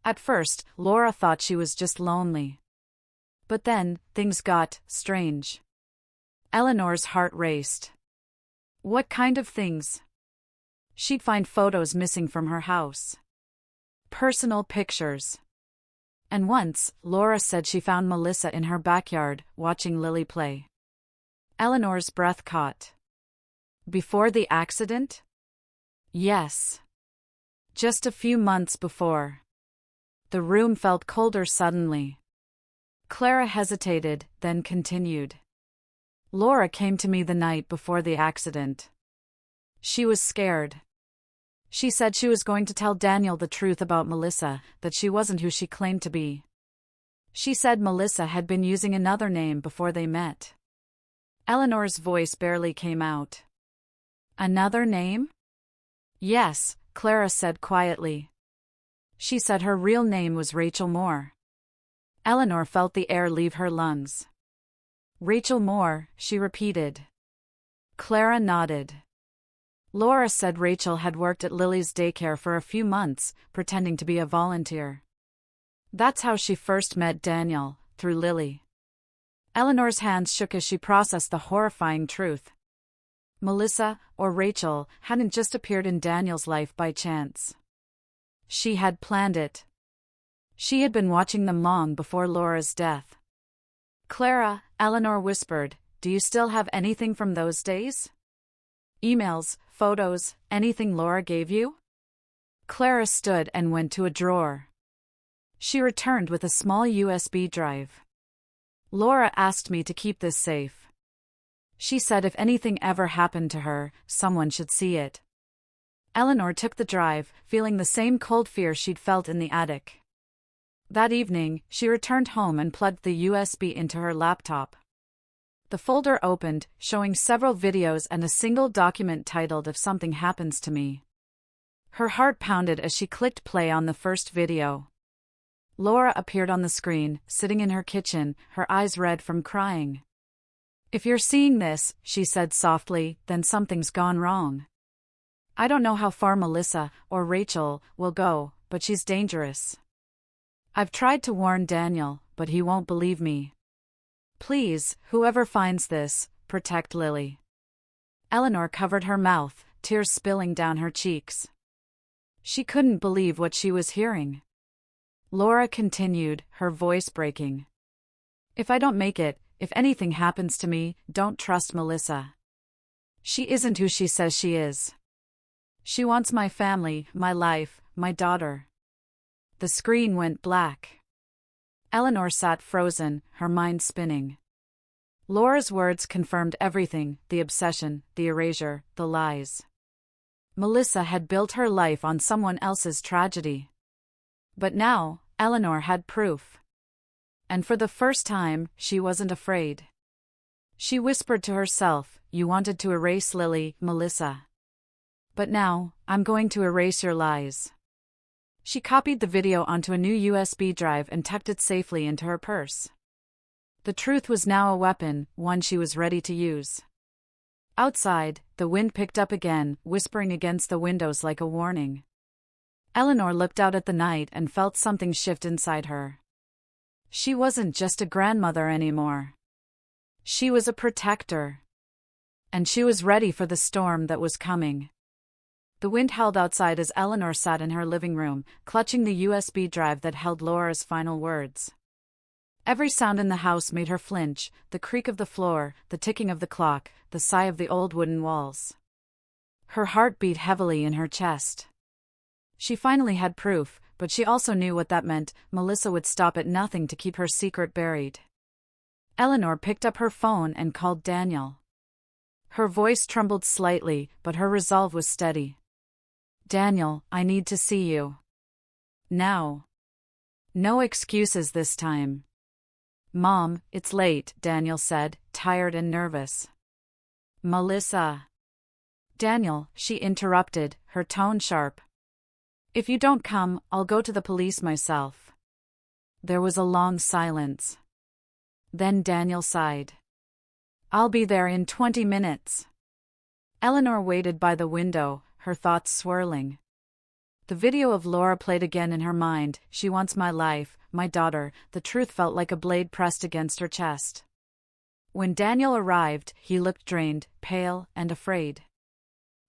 S1: At first, Laura thought she was just lonely. But then, things got strange. Eleanor's heart raced. What kind of things? She'd find photos missing from her house. Personal pictures. And once, Laura said she found Melissa in her backyard, watching Lily play. Eleanor's breath caught. Before the accident? Yes. Just a few months before. The room felt colder suddenly. Clara hesitated, then continued. Laura came to me the night before the accident. She was scared. She said she was going to tell Daniel the truth about Melissa, that she wasn't who she claimed to be. She said Melissa had been using another name before they met. Eleanor's voice barely came out. Another name? Yes, Clara said quietly. She said her real name was Rachel Moore. Eleanor felt the air leave her lungs. Rachel Moore, she repeated. Clara nodded. Laura said Rachel had worked at Lily's daycare for a few months, pretending to be a volunteer. That's how she first met Daniel, through Lily. Eleanor's hands shook as she processed the horrifying truth. Melissa, or Rachel, hadn't just appeared in Daniel's life by chance. She had planned it. She had been watching them long before Laura's death. Clara, Eleanor whispered, do you still have anything from those days? Emails, photos, anything Laura gave you? Clara stood and went to a drawer. She returned with a small USB drive. Laura asked me to keep this safe. She said if anything ever happened to her, someone should see it. Eleanor took the drive, feeling the same cold fear she'd felt in the attic. That evening, she returned home and plugged the USB into her laptop. The folder opened, showing several videos and a single document titled If Something Happens to Me. Her heart pounded as she clicked play on the first video. Laura appeared on the screen, sitting in her kitchen, her eyes red from crying. If you're seeing this, she said softly, then something's gone wrong. I don't know how far Melissa, or Rachel, will go, but she's dangerous. I've tried to warn Daniel, but he won't believe me. Please, whoever finds this, protect Lily. Eleanor covered her mouth, tears spilling down her cheeks. She couldn't believe what she was hearing. Laura continued, her voice breaking. If I don't make it, if anything happens to me, don't trust Melissa. She isn't who she says she is. She wants my family, my life, my daughter. The screen went black. Eleanor sat frozen, her mind spinning. Laura's words confirmed everything, the obsession, the erasure, the lies. Melissa had built her life on someone else's tragedy. But now, Eleanor had proof. And for the first time, she wasn't afraid. She whispered to herself, you wanted to erase Lily, Melissa. But now, I'm going to erase your lies. She copied the video onto a new USB drive and tucked it safely into her purse. The truth was now a weapon, one she was ready to use. Outside, the wind picked up again, whispering against the windows like a warning. Eleanor looked out at the night and felt something shift inside her. She wasn't just a grandmother anymore. She was a protector. And she was ready for the storm that was coming. The wind howled outside as Eleanor sat in her living room, clutching the USB drive that held Laura's final words. Every sound in the house made her flinch, the creak of the floor, the ticking of the clock, the sigh of the old wooden walls. Her heart beat heavily in her chest. She finally had proof, but she also knew what that meant. Melissa would stop at nothing to keep her secret buried. Eleanor picked up her phone and called Daniel. Her voice trembled slightly, but her resolve was steady. "Daniel, I need to see you. Now. No excuses this time." "Mom, it's late," Daniel said, tired and nervous. "Melissa." "Daniel," she interrupted, her tone sharp. "If you don't come, I'll go to the police myself." There was a long silence. Then Daniel sighed. "I'll be there in 20 minutes." Eleanor waited by the window, her thoughts swirling. The video of Laura played again in her mind. "She wants my life, my daughter." The truth felt like a blade pressed against her chest. When Daniel arrived, he looked drained, pale, and afraid.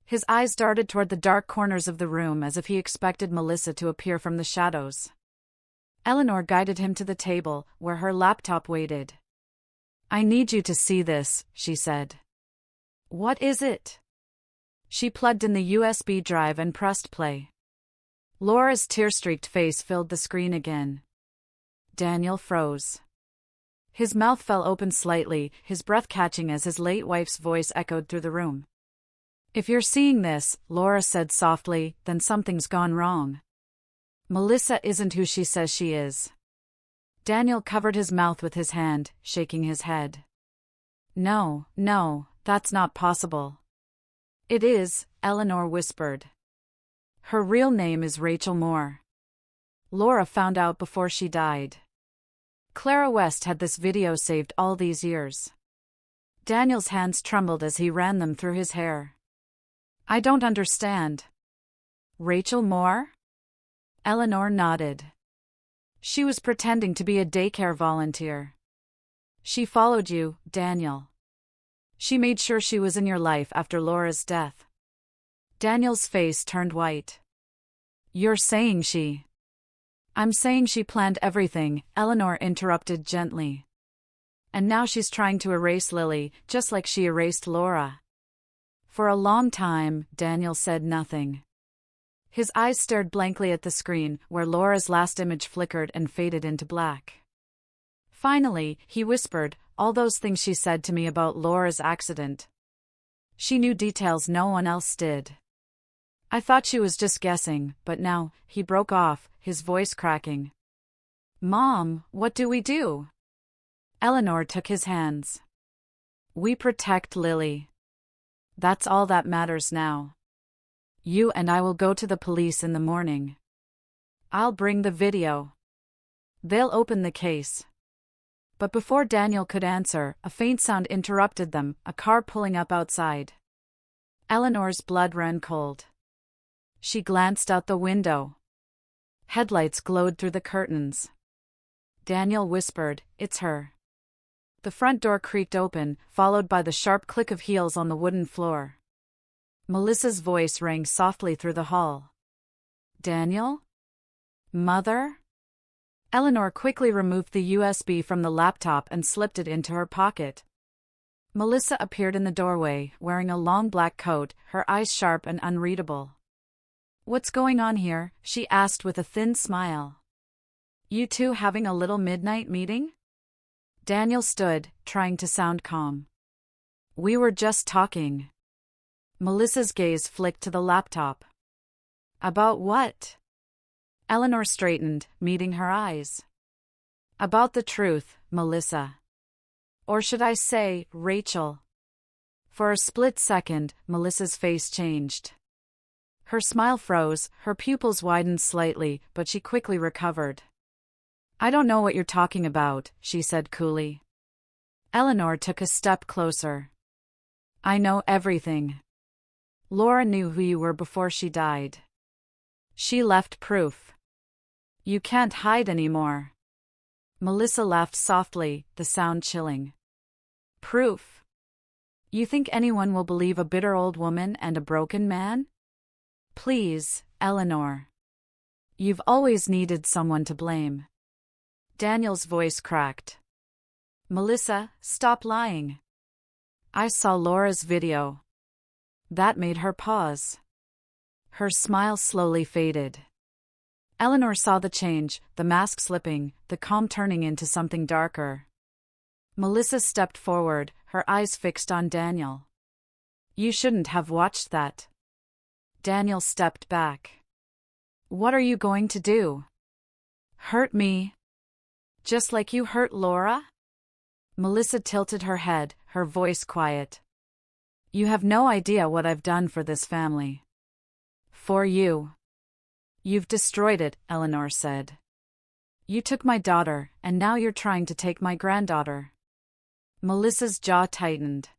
S1: His eyes darted toward the dark corners of the room as if he expected Melissa to appear from the shadows. Eleanor guided him to the table, where her laptop waited. "I need you to see this," she said. "What is it?" She plugged in the USB drive and pressed play. Laura's tear-streaked face filled the screen again. Daniel froze. His mouth fell open slightly, his breath catching as his late wife's voice echoed through the room. "If you're seeing this," Laura said softly, "then something's gone wrong. Melissa isn't who she says she is." Daniel covered his mouth with his hand, shaking his head. No, that's not possible." "It is," Eleanor whispered. "Her real name is Rachel Moore. Laura found out before she died. Clara West had this video saved all these years." Daniel's hands trembled as he ran them through his hair. "I don't understand." "Rachel Moore?" Eleanor nodded. "She was pretending to be a daycare volunteer. She followed you, Daniel. She made sure she was in your life after Laura's death." Daniel's face turned white. "You're saying she—" "I'm saying she planned everything," Eleanor interrupted gently. "And now she's trying to erase Lily, just like she erased Laura." For a long time, Daniel said nothing. His eyes stared blankly at the screen, where Laura's last image flickered and faded into black. Finally, he whispered, "All those things she said to me about Laura's accident. She knew details no one else did. I thought she was just guessing, but now," he broke off, his voice cracking. "Mom, what do we do?" Eleanor took his hands. "We protect Lily. That's all that matters now. You and I will go to the police in the morning. I'll bring the video. They'll open the case." But before Daniel could answer, a faint sound interrupted them, a car pulling up outside. Eleanor's blood ran cold. She glanced out the window. Headlights glowed through the curtains. Daniel whispered, "It's her." The front door creaked open, followed by the sharp click of heels on the wooden floor. Melissa's voice rang softly through the hall. "Daniel? Mother?" Eleanor quickly removed the USB from the laptop and slipped it into her pocket. Melissa appeared in the doorway, wearing a long black coat, her eyes sharp and unreadable. "What's going on here?" she asked with a thin smile. "You two having a little midnight meeting?" Daniel stood, trying to sound calm. "We were just talking." Melissa's gaze flicked to the laptop. "About what?" Eleanor straightened, meeting her eyes. "About the truth, Melissa. Or should I say, Rachel?" For a split second, Melissa's face changed. Her smile froze, her pupils widened slightly, but she quickly recovered. "I don't know what you're talking about," she said coolly. Eleanor took a step closer. "I know everything. Laura knew who you were before she died. She left proof. You can't hide anymore." Melissa laughed softly, the sound chilling. "Proof? You think anyone will believe a bitter old woman and a broken man? Please, Eleanor. You've always needed someone to blame." Daniel's voice cracked. Melissa, stop lying. I saw Laura's video. That made her pause. Her smile slowly faded. Eleanor saw the change, the mask slipping, the calm turning into something darker. Melissa stepped forward, her eyes fixed on Daniel. You shouldn't have watched that. Daniel stepped back. What are you going to do? Hurt me? Just like you hurt Laura? Melissa tilted her head, her voice quiet. You have no idea what I've done for this family. For you. You've destroyed it, Eleanor said. You took my daughter, and now you're trying to take my granddaughter. Melissa's jaw tightened.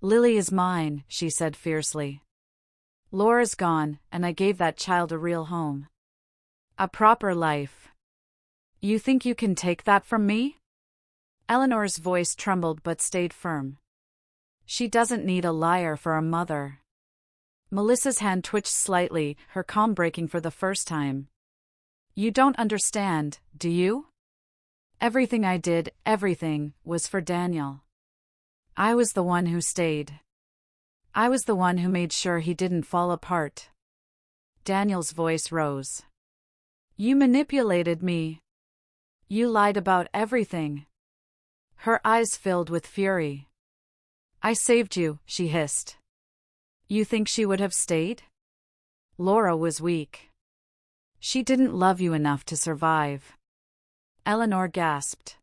S1: Lily is mine, she said fiercely. Laura's gone, and I gave that child a real home. A proper life. You think you can take that from me? Eleanor's voice trembled but stayed firm. She doesn't need a liar for a mother. Melissa's hand twitched slightly, her calm breaking for the first time. You don't understand, do you? Everything I did, everything, was for Daniel. I was the one who stayed. I was the one who made sure he didn't fall apart. Daniel's voice rose. You manipulated me. You lied about everything. Her eyes filled with fury. I saved you, she hissed. You think she would have stayed? Laura was weak. She didn't love you enough to survive. Eleanor gasped.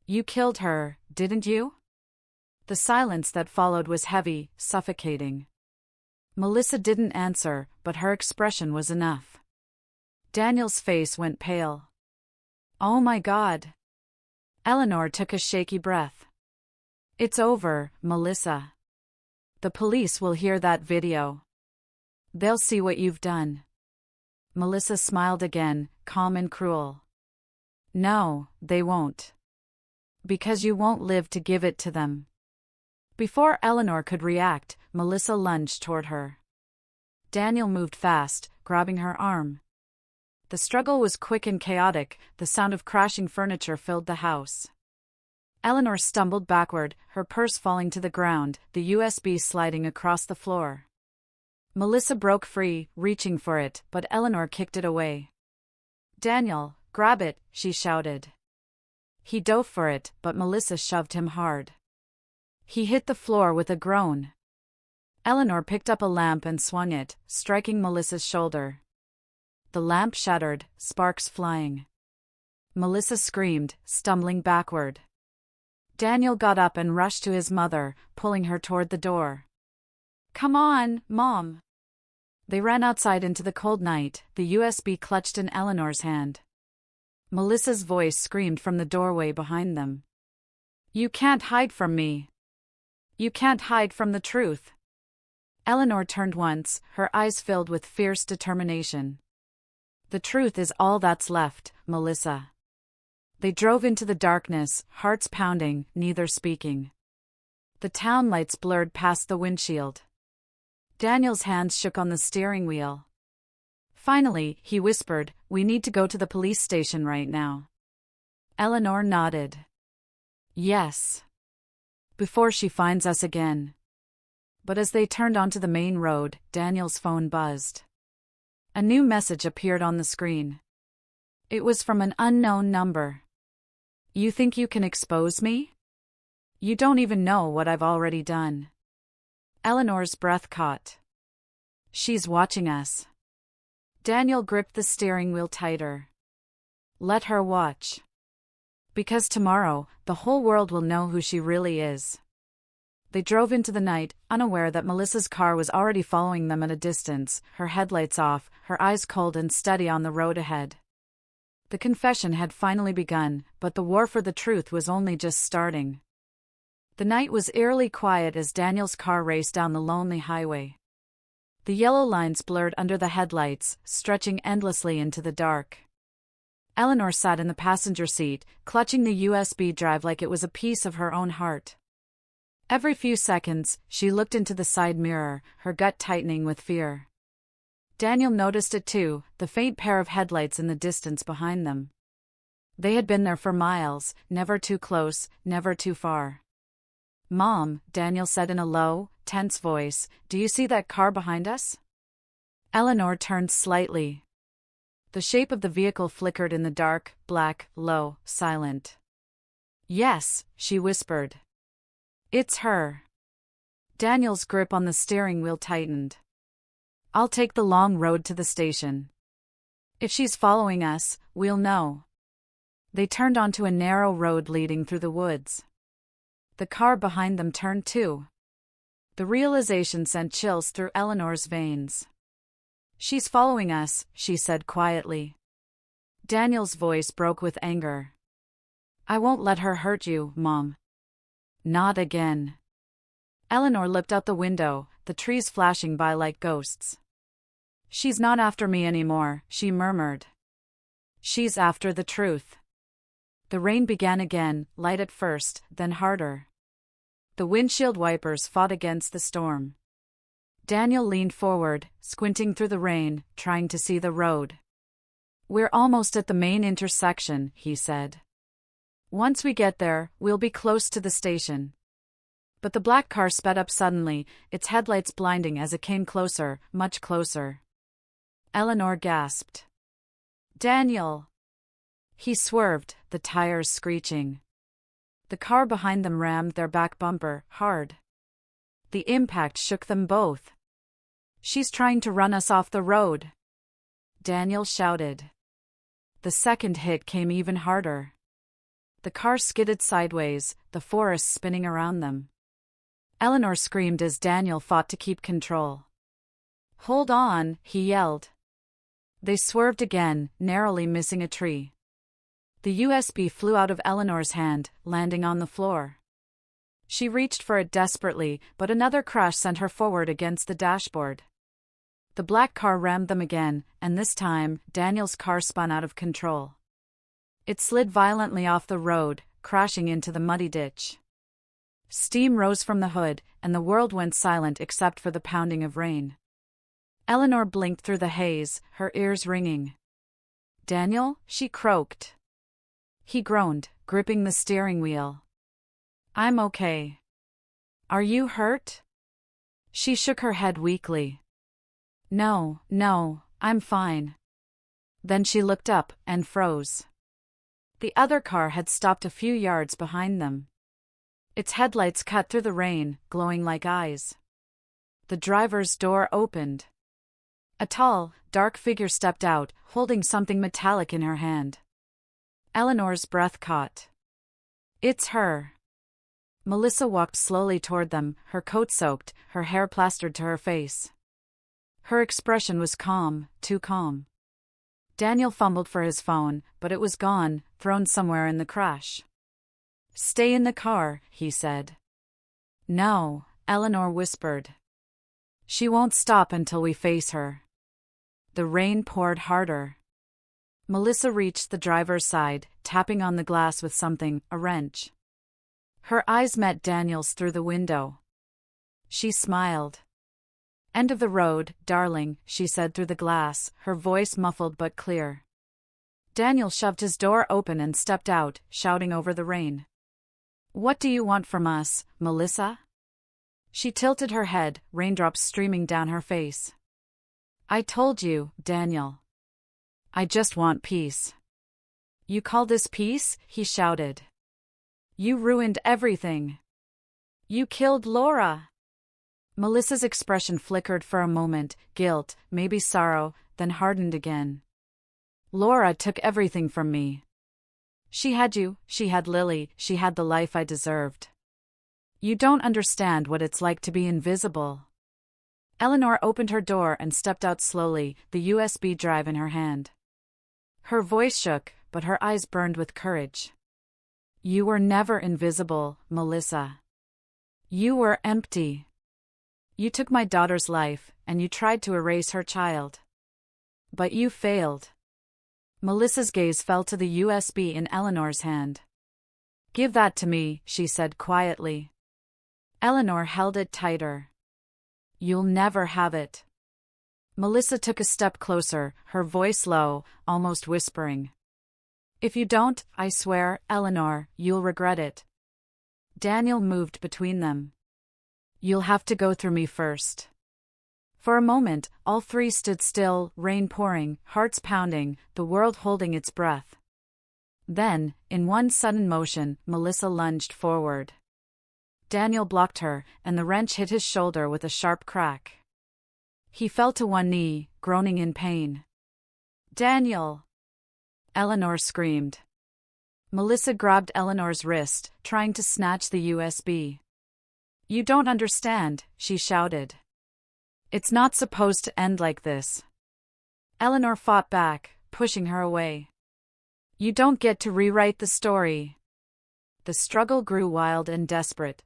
S1: You killed her, didn't you? The silence that followed was heavy, suffocating. Melissa didn't answer, but her expression was enough. Daniel's face went pale. Oh my God. Eleanor took a shaky breath. It's over, Melissa. The police will hear that video. They'll see what you've done. Melissa smiled again, calm and cruel. No, they won't. Because you won't live to give it to them. Before Eleanor could react, Melissa lunged toward her. Daniel moved fast, grabbing her arm. The struggle was quick and chaotic, the sound of crashing furniture filled the house. Eleanor stumbled backward, her purse falling to the ground, the USB sliding across the floor. Melissa broke free, reaching for it, but Eleanor kicked it away. Daniel, grab it, she shouted. He dove for it, but Melissa shoved him hard. He hit the floor with a groan. Eleanor picked up a lamp and swung it, striking Melissa's shoulder. The lamp shattered, sparks flying. Melissa screamed, stumbling backward. Daniel got up and rushed to his mother, pulling her toward the door. Come on, Mom. They ran outside into the cold night, the USB clutched in Eleanor's hand. Melissa's voice screamed from the doorway behind them. You can't hide from me. You can't hide from the truth. Eleanor turned once, her eyes filled with fierce determination. The truth is all that's left, Melissa. They drove into the darkness, hearts pounding, neither speaking. The town lights blurred past the windshield. Daniel's hands shook on the steering wheel. Finally, he whispered, We need to go to the police station right now. Eleanor nodded. Yes. Before she finds us again. But as they turned onto the main road, Daniel's phone buzzed. A new message appeared on the screen. It was from an unknown number. You think you can expose me? You don't even know what I've already done. Eleanor's breath caught. She's watching us. Daniel gripped the steering wheel tighter. Let her watch. Because tomorrow, the whole world will know who she really is. They drove into the night, unaware that Melissa's car was already following them at a distance, her headlights off, her eyes cold and steady on the road ahead. The confession had finally begun, but the war for the truth was only just starting. The night was eerily quiet as Daniel's car raced down the lonely highway. The yellow lines blurred under the headlights, stretching endlessly into the dark. Eleanor sat in the passenger seat, clutching the USB drive like it was a piece of her own heart. Every few seconds, she looked into the side mirror, her gut tightening with fear. Daniel noticed it too, the faint pair of headlights in the distance behind them. They had been there for miles, never too close, never too far. "Mom," Daniel said in a low, tense voice, "do you see that car behind us?" Eleanor turned slightly. The shape of the vehicle flickered in the dark, black, low, silent. "Yes," she whispered. "It's her." Daniel's grip on the steering wheel tightened. "I'll take the long road to the station. If she's following us, we'll know." They turned onto a narrow road leading through the woods. The car behind them turned too. The realization sent chills through Eleanor's veins. "She's following us," she said quietly. Daniel's voice broke with anger. "I won't let her hurt you, Mom. Not again." Eleanor looked out the window, the trees flashing by like ghosts. "She's not after me anymore," she murmured. "She's after the truth." The rain began again, light at first, then harder. The windshield wipers fought against the storm. Daniel leaned forward, squinting through the rain, trying to see the road. "We're almost at the main intersection," he said. "Once we get there, we'll be close to the station." But the black car sped up suddenly, its headlights blinding as it came closer, much closer. Eleanor gasped. "Daniel!" He swerved, the tires screeching. The car behind them rammed their back bumper, hard. The impact shook them both. "She's trying to run us off the road!" Daniel shouted. The second hit came even harder. The car skidded sideways, the forest spinning around them. Eleanor screamed as Daniel fought to keep control. "Hold on," he yelled. They swerved again, narrowly missing a tree. The USB flew out of Eleanor's hand, landing on the floor. She reached for it desperately, but another crash sent her forward against the dashboard. The black car rammed them again, and this time, Daniel's car spun out of control. It slid violently off the road, crashing into the muddy ditch. Steam rose from the hood, and the world went silent except for the pounding of rain. Eleanor blinked through the haze, her ears ringing. "Daniel?" she croaked. He groaned, gripping the steering wheel. "I'm okay." "Are you hurt?" She shook her head weakly. No, I'm fine." Then she looked up, and froze. The other car had stopped a few yards behind them. Its headlights cut through the rain, glowing like eyes. The driver's door opened. A tall, dark figure stepped out, holding something metallic in her hand. Eleanor's breath caught. "It's her." Melissa walked slowly toward them, her coat soaked, her hair plastered to her face. Her expression was calm, too calm. Daniel fumbled for his phone, but it was gone, thrown somewhere in the crash. "Stay in the car," he said. "No," Eleanor whispered. "She won't stop until we face her." The rain poured harder. Melissa reached the driver's side, tapping on the glass with something, a wrench. Her eyes met Daniel's through the window. She smiled. "End of the road, darling," she said through the glass, her voice muffled but clear. Daniel shoved his door open and stepped out, shouting over the rain. "What do you want from us, Melissa?" She tilted her head, raindrops streaming down her face. "I told you, Daniel. I just want peace." "You call this peace?" he shouted. "You ruined everything. You killed Laura." Melissa's expression flickered for a moment, guilt, maybe sorrow, then hardened again. "Laura took everything from me. She had you, she had Lily, she had the life I deserved. You don't understand what it's like to be invisible." Eleanor opened her door and stepped out slowly, the USB drive in her hand. Her voice shook, but her eyes burned with courage. "You were never invisible, Melissa. You were empty. You took my daughter's life, and you tried to erase her child. But you failed." Melissa's gaze fell to the USB in Eleanor's hand. "Give that to me," she said quietly. Eleanor held it tighter. "You'll never have it." Melissa took a step closer, her voice low, almost whispering. If you don't, I swear, Eleanor, you'll regret it. Daniel moved between them. You'll have to go through me first. For a moment, all three stood still, rain pouring, hearts pounding, the world holding its breath. Then, in one sudden motion, Melissa lunged forward. Daniel blocked her, and the wrench hit his shoulder with a sharp crack. He fell to one knee, groaning in pain. Daniel! Eleanor screamed. Melissa grabbed Eleanor's wrist, trying to snatch the USB. You don't understand, she shouted. It's not supposed to end like this. Eleanor fought back, pushing her away. You don't get to rewrite the story. The struggle grew wild and desperate.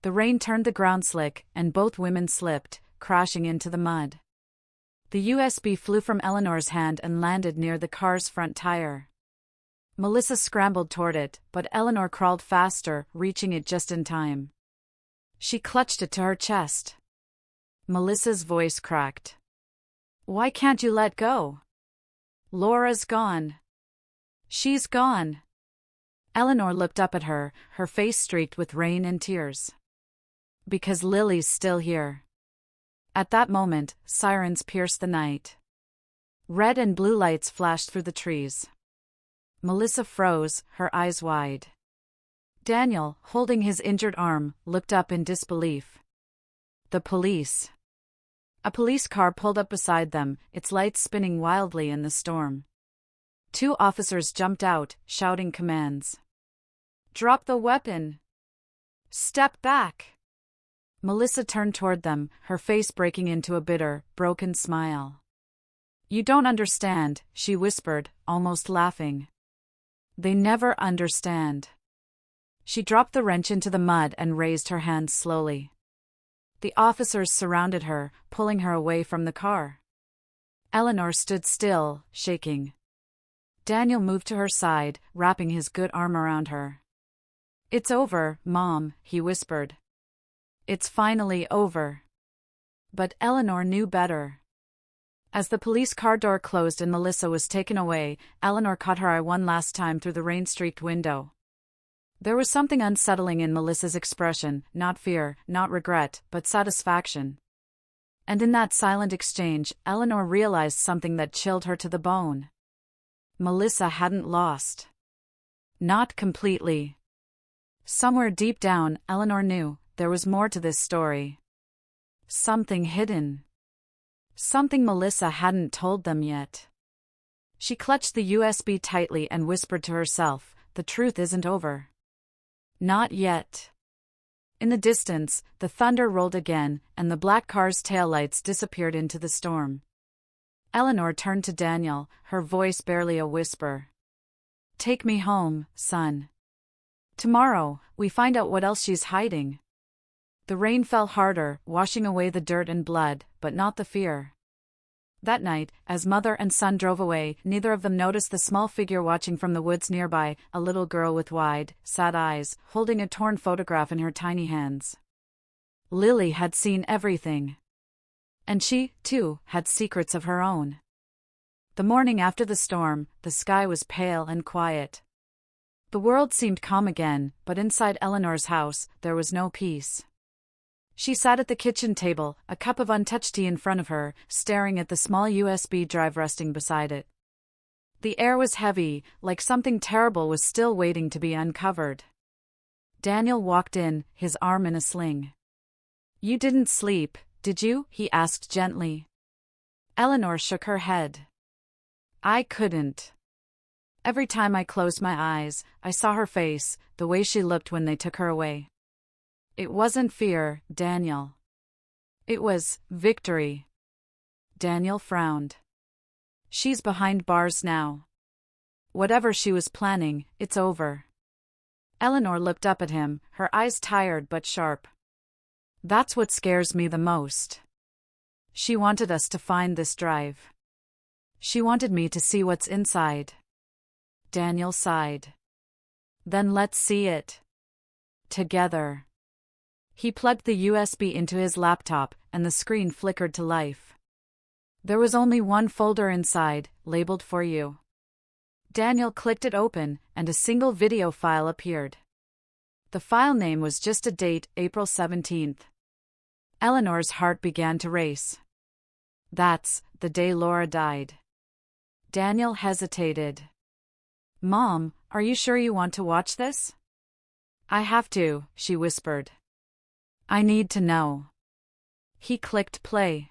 S1: The rain turned the ground slick, and both women slipped, crashing into the mud. The USB flew from Eleanor's hand and landed near the car's front tire. Melissa scrambled toward it, but Eleanor crawled faster, reaching it just in time. She clutched it to her chest. Melissa's voice cracked. Why can't you let go? Laura's gone. She's gone. Eleanor looked up at her, her face streaked with rain and tears. Because Lily's still here. At that moment, sirens pierced the night. Red and blue lights flashed through the trees. Melissa froze, her eyes wide. Daniel, holding his injured arm, looked up in disbelief. The police. A police car pulled up beside them, its lights spinning wildly in the storm. 2 officers jumped out, shouting commands. Drop the weapon! Step back! Melissa turned toward them, her face breaking into a bitter, broken smile. You don't understand, she whispered, almost laughing. They never understand. She dropped the wrench into the mud and raised her hands slowly. The officers surrounded her, pulling her away from the car. Eleanor stood still, shaking. Daniel moved to her side, wrapping his good arm around her. It's over, Mom, he whispered. It's finally over. But Eleanor knew better. As the police car door closed and Melissa was taken away, Eleanor caught her eye one last time through the rain-streaked window. There was something unsettling in Melissa's expression, not fear, not regret, but satisfaction. And in that silent exchange, Eleanor realized something that chilled her to the bone. Melissa hadn't lost. Not completely. Somewhere deep down, Eleanor knew, there was more to this story. Something hidden. Something Melissa hadn't told them yet. She clutched the USB tightly and whispered to herself, the truth isn't over. Not yet. In the distance, the thunder rolled again, and the black car's taillights disappeared into the storm. Eleanor turned to Daniel, her voice barely a whisper. Take me home, son. Tomorrow, we find out what else she's hiding. The rain fell harder, washing away the dirt and blood, but not the fear. That night, as mother and son drove away, neither of them noticed the small figure watching from the woods nearby, a little girl with wide, sad eyes, holding a torn photograph in her tiny hands. Lily had seen everything. And she, too, had secrets of her own. The morning after the storm, the sky was pale and quiet. The world seemed calm again, but inside Eleanor's house, there was no peace. She sat at the kitchen table, a cup of untouched tea in front of her, staring at the small USB drive resting beside it. The air was heavy, like something terrible was still waiting to be uncovered. Daniel walked in, his arm in a sling. You didn't sleep, did you? He asked gently. Eleanor shook her head. I couldn't. Every time I closed my eyes, I saw her face, the way she looked when they took her away. It wasn't fear, Daniel. It was victory. Daniel frowned. She's behind bars now. Whatever she was planning, it's over. Eleanor looked up at him, her eyes tired but sharp. That's what scares me the most. She wanted us to find this drive. She wanted me to see what's inside. Daniel sighed. Then let's see it. Together. He plugged the USB into his laptop, and the screen flickered to life. There was only one folder inside, labeled for you. Daniel clicked it open, and a single video file appeared. The file name was just a date, April 17th. Eleanor's heart began to race. That's the day Laura died. Daniel hesitated. "Mom, are you sure you want to watch this?" "I have to," she whispered. "I need to know." He clicked play.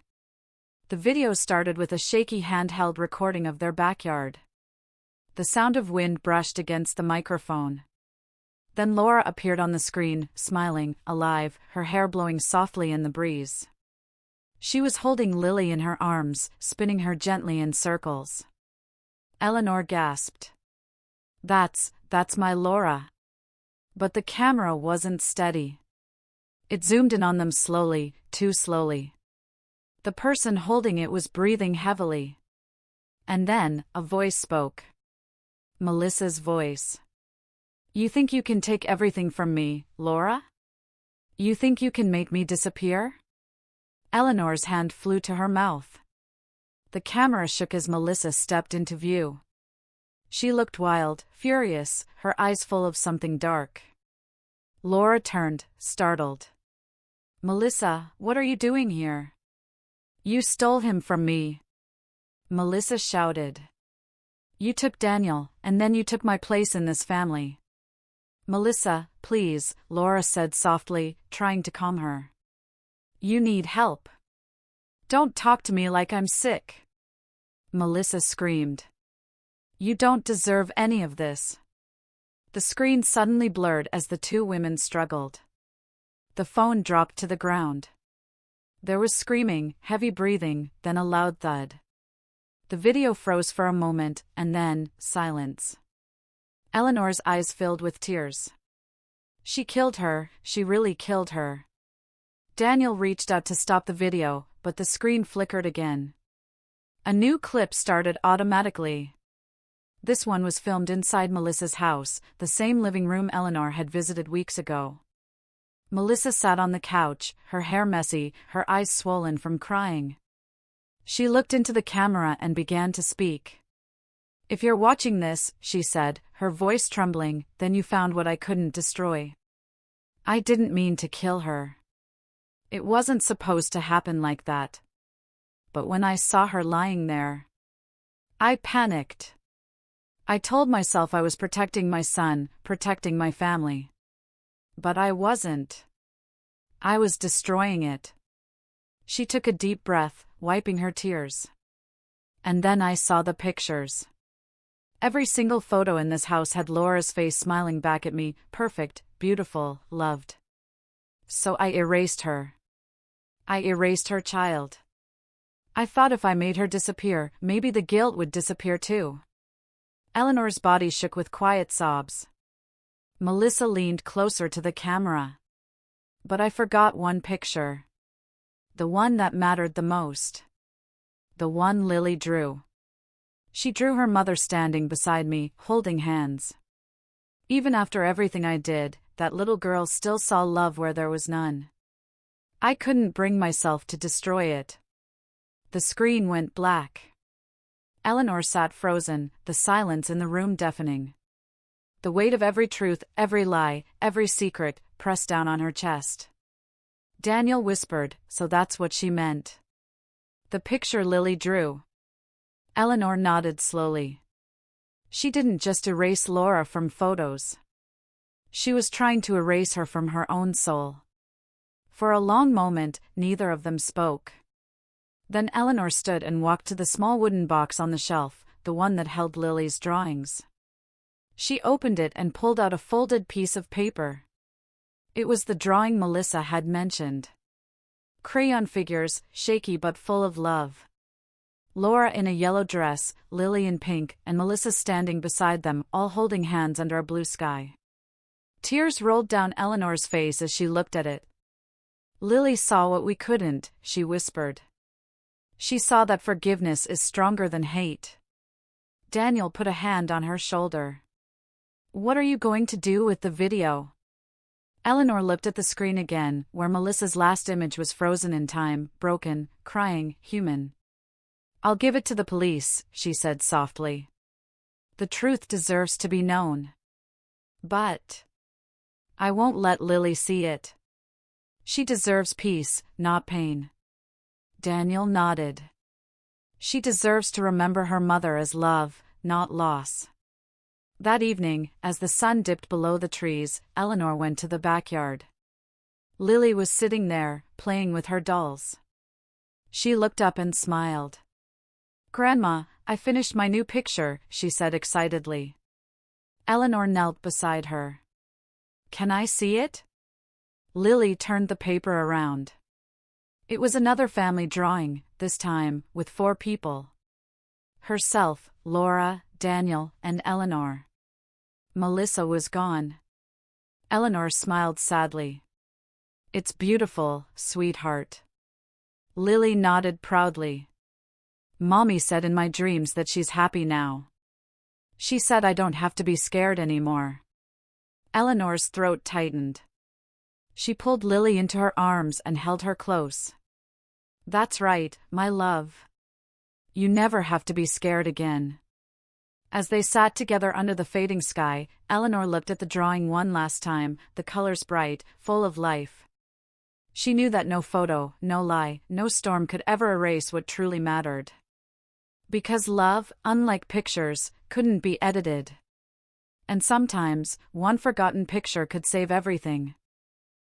S1: The video started with a shaky handheld recording of their backyard. The sound of wind brushed against the microphone. Then Laura appeared on the screen, smiling, alive, her hair blowing softly in the breeze. She was holding Lily in her arms, spinning her gently in circles. Eleanor gasped. That's my Laura." But the camera wasn't steady. It zoomed in on them slowly, too slowly. The person holding it was breathing heavily. And then, a voice spoke. Melissa's voice. "You think you can take everything from me, Laura? You think you can make me disappear?" Eleanor's hand flew to her mouth. The camera shook as Melissa stepped into view. She looked wild, furious, her eyes full of something dark. Laura turned, startled. "Melissa, what are you doing here?" "You stole him from me," Melissa shouted. "You took Daniel, and then you took my place in this family." "Melissa, please," Laura said softly, trying to calm her. "You need help. Don't talk to me like I'm sick," Melissa screamed. "You don't deserve any of this." The screen suddenly blurred as the two women struggled. The phone dropped to the ground. There was screaming, heavy breathing, then a loud thud. The video froze for a moment, and then, silence. Eleanor's eyes filled with tears. She killed her, she really killed her. Daniel reached out to stop the video, but the screen flickered again. A new clip started automatically. This one was filmed inside Melissa's house, the same living room Eleanor had visited weeks ago. Melissa sat on the couch, her hair messy, her eyes swollen from crying. She looked into the camera and began to speak. "If you're watching this," she said, her voice trembling, "then you found what I couldn't destroy. I didn't mean to kill her. It wasn't supposed to happen like that. But when I saw her lying there, I panicked. I told myself I was protecting my son, protecting my family. But I wasn't. I was destroying it." She took a deep breath, wiping her tears. "And then I saw the pictures. Every single photo in this house had Laura's face smiling back at me, perfect, beautiful, loved. So I erased her. I erased her child. I thought if I made her disappear, maybe the guilt would disappear too." Eleanor's body shook with quiet sobs. Melissa leaned closer to the camera. "But I forgot one picture. The one that mattered the most. The one Lily drew. She drew her mother standing beside me, holding hands. Even after everything I did, that little girl still saw love where there was none. I couldn't bring myself to destroy it." The screen went black. Eleanor sat frozen, the silence in the room deafening. The weight of every truth, every lie, every secret, pressed down on her chest. Daniel whispered, "So that's what she meant. The picture Lily drew." Eleanor nodded slowly. She didn't just erase Laura from photos. She was trying to erase her from her own soul. For a long moment, neither of them spoke. Then Eleanor stood and walked to the small wooden box on the shelf, the one that held Lily's drawings. She opened it and pulled out a folded piece of paper. It was the drawing Melissa had mentioned. Crayon figures, shaky but full of love. Laura in a yellow dress, Lily in pink, and Melissa standing beside them, all holding hands under a blue sky. Tears rolled down Eleanor's face as she looked at it. "Lily saw what we couldn't," she whispered. "She saw that forgiveness is stronger than hate." Daniel put a hand on her shoulder. "What are you going to do with the video?" Eleanor looked at the screen again, where Melissa's last image was frozen in time, broken, crying, human. "I'll give it to the police," she said softly. The truth deserves to be known. But I won't let Lily see it. She deserves peace, not pain. Daniel nodded. She deserves to remember her mother as love, not loss. That evening, as the sun dipped below the trees, Eleanor went to the backyard. Lily was sitting there, playing with her dolls. She looked up and smiled. "Grandma, I finished my new picture," she said excitedly. Eleanor knelt beside her. "Can I see it?" Lily turned the paper around. It was another family drawing, this time, with 4 people. Herself, Laura, Daniel, and Eleanor. Melissa was gone. Eleanor smiled sadly. "It's beautiful, sweetheart." Lily nodded proudly. "Mommy said in my dreams that she's happy now. She said I don't have to be scared anymore." Eleanor's throat tightened. She pulled Lily into her arms and held her close. "That's right, my love. You never have to be scared again." As they sat together under the fading sky, Eleanor looked at the drawing one last time, the colors bright, full of life. She knew that no photo, no lie, no storm could ever erase what truly mattered. Because love, unlike pictures, couldn't be edited. And sometimes, one forgotten picture could save everything.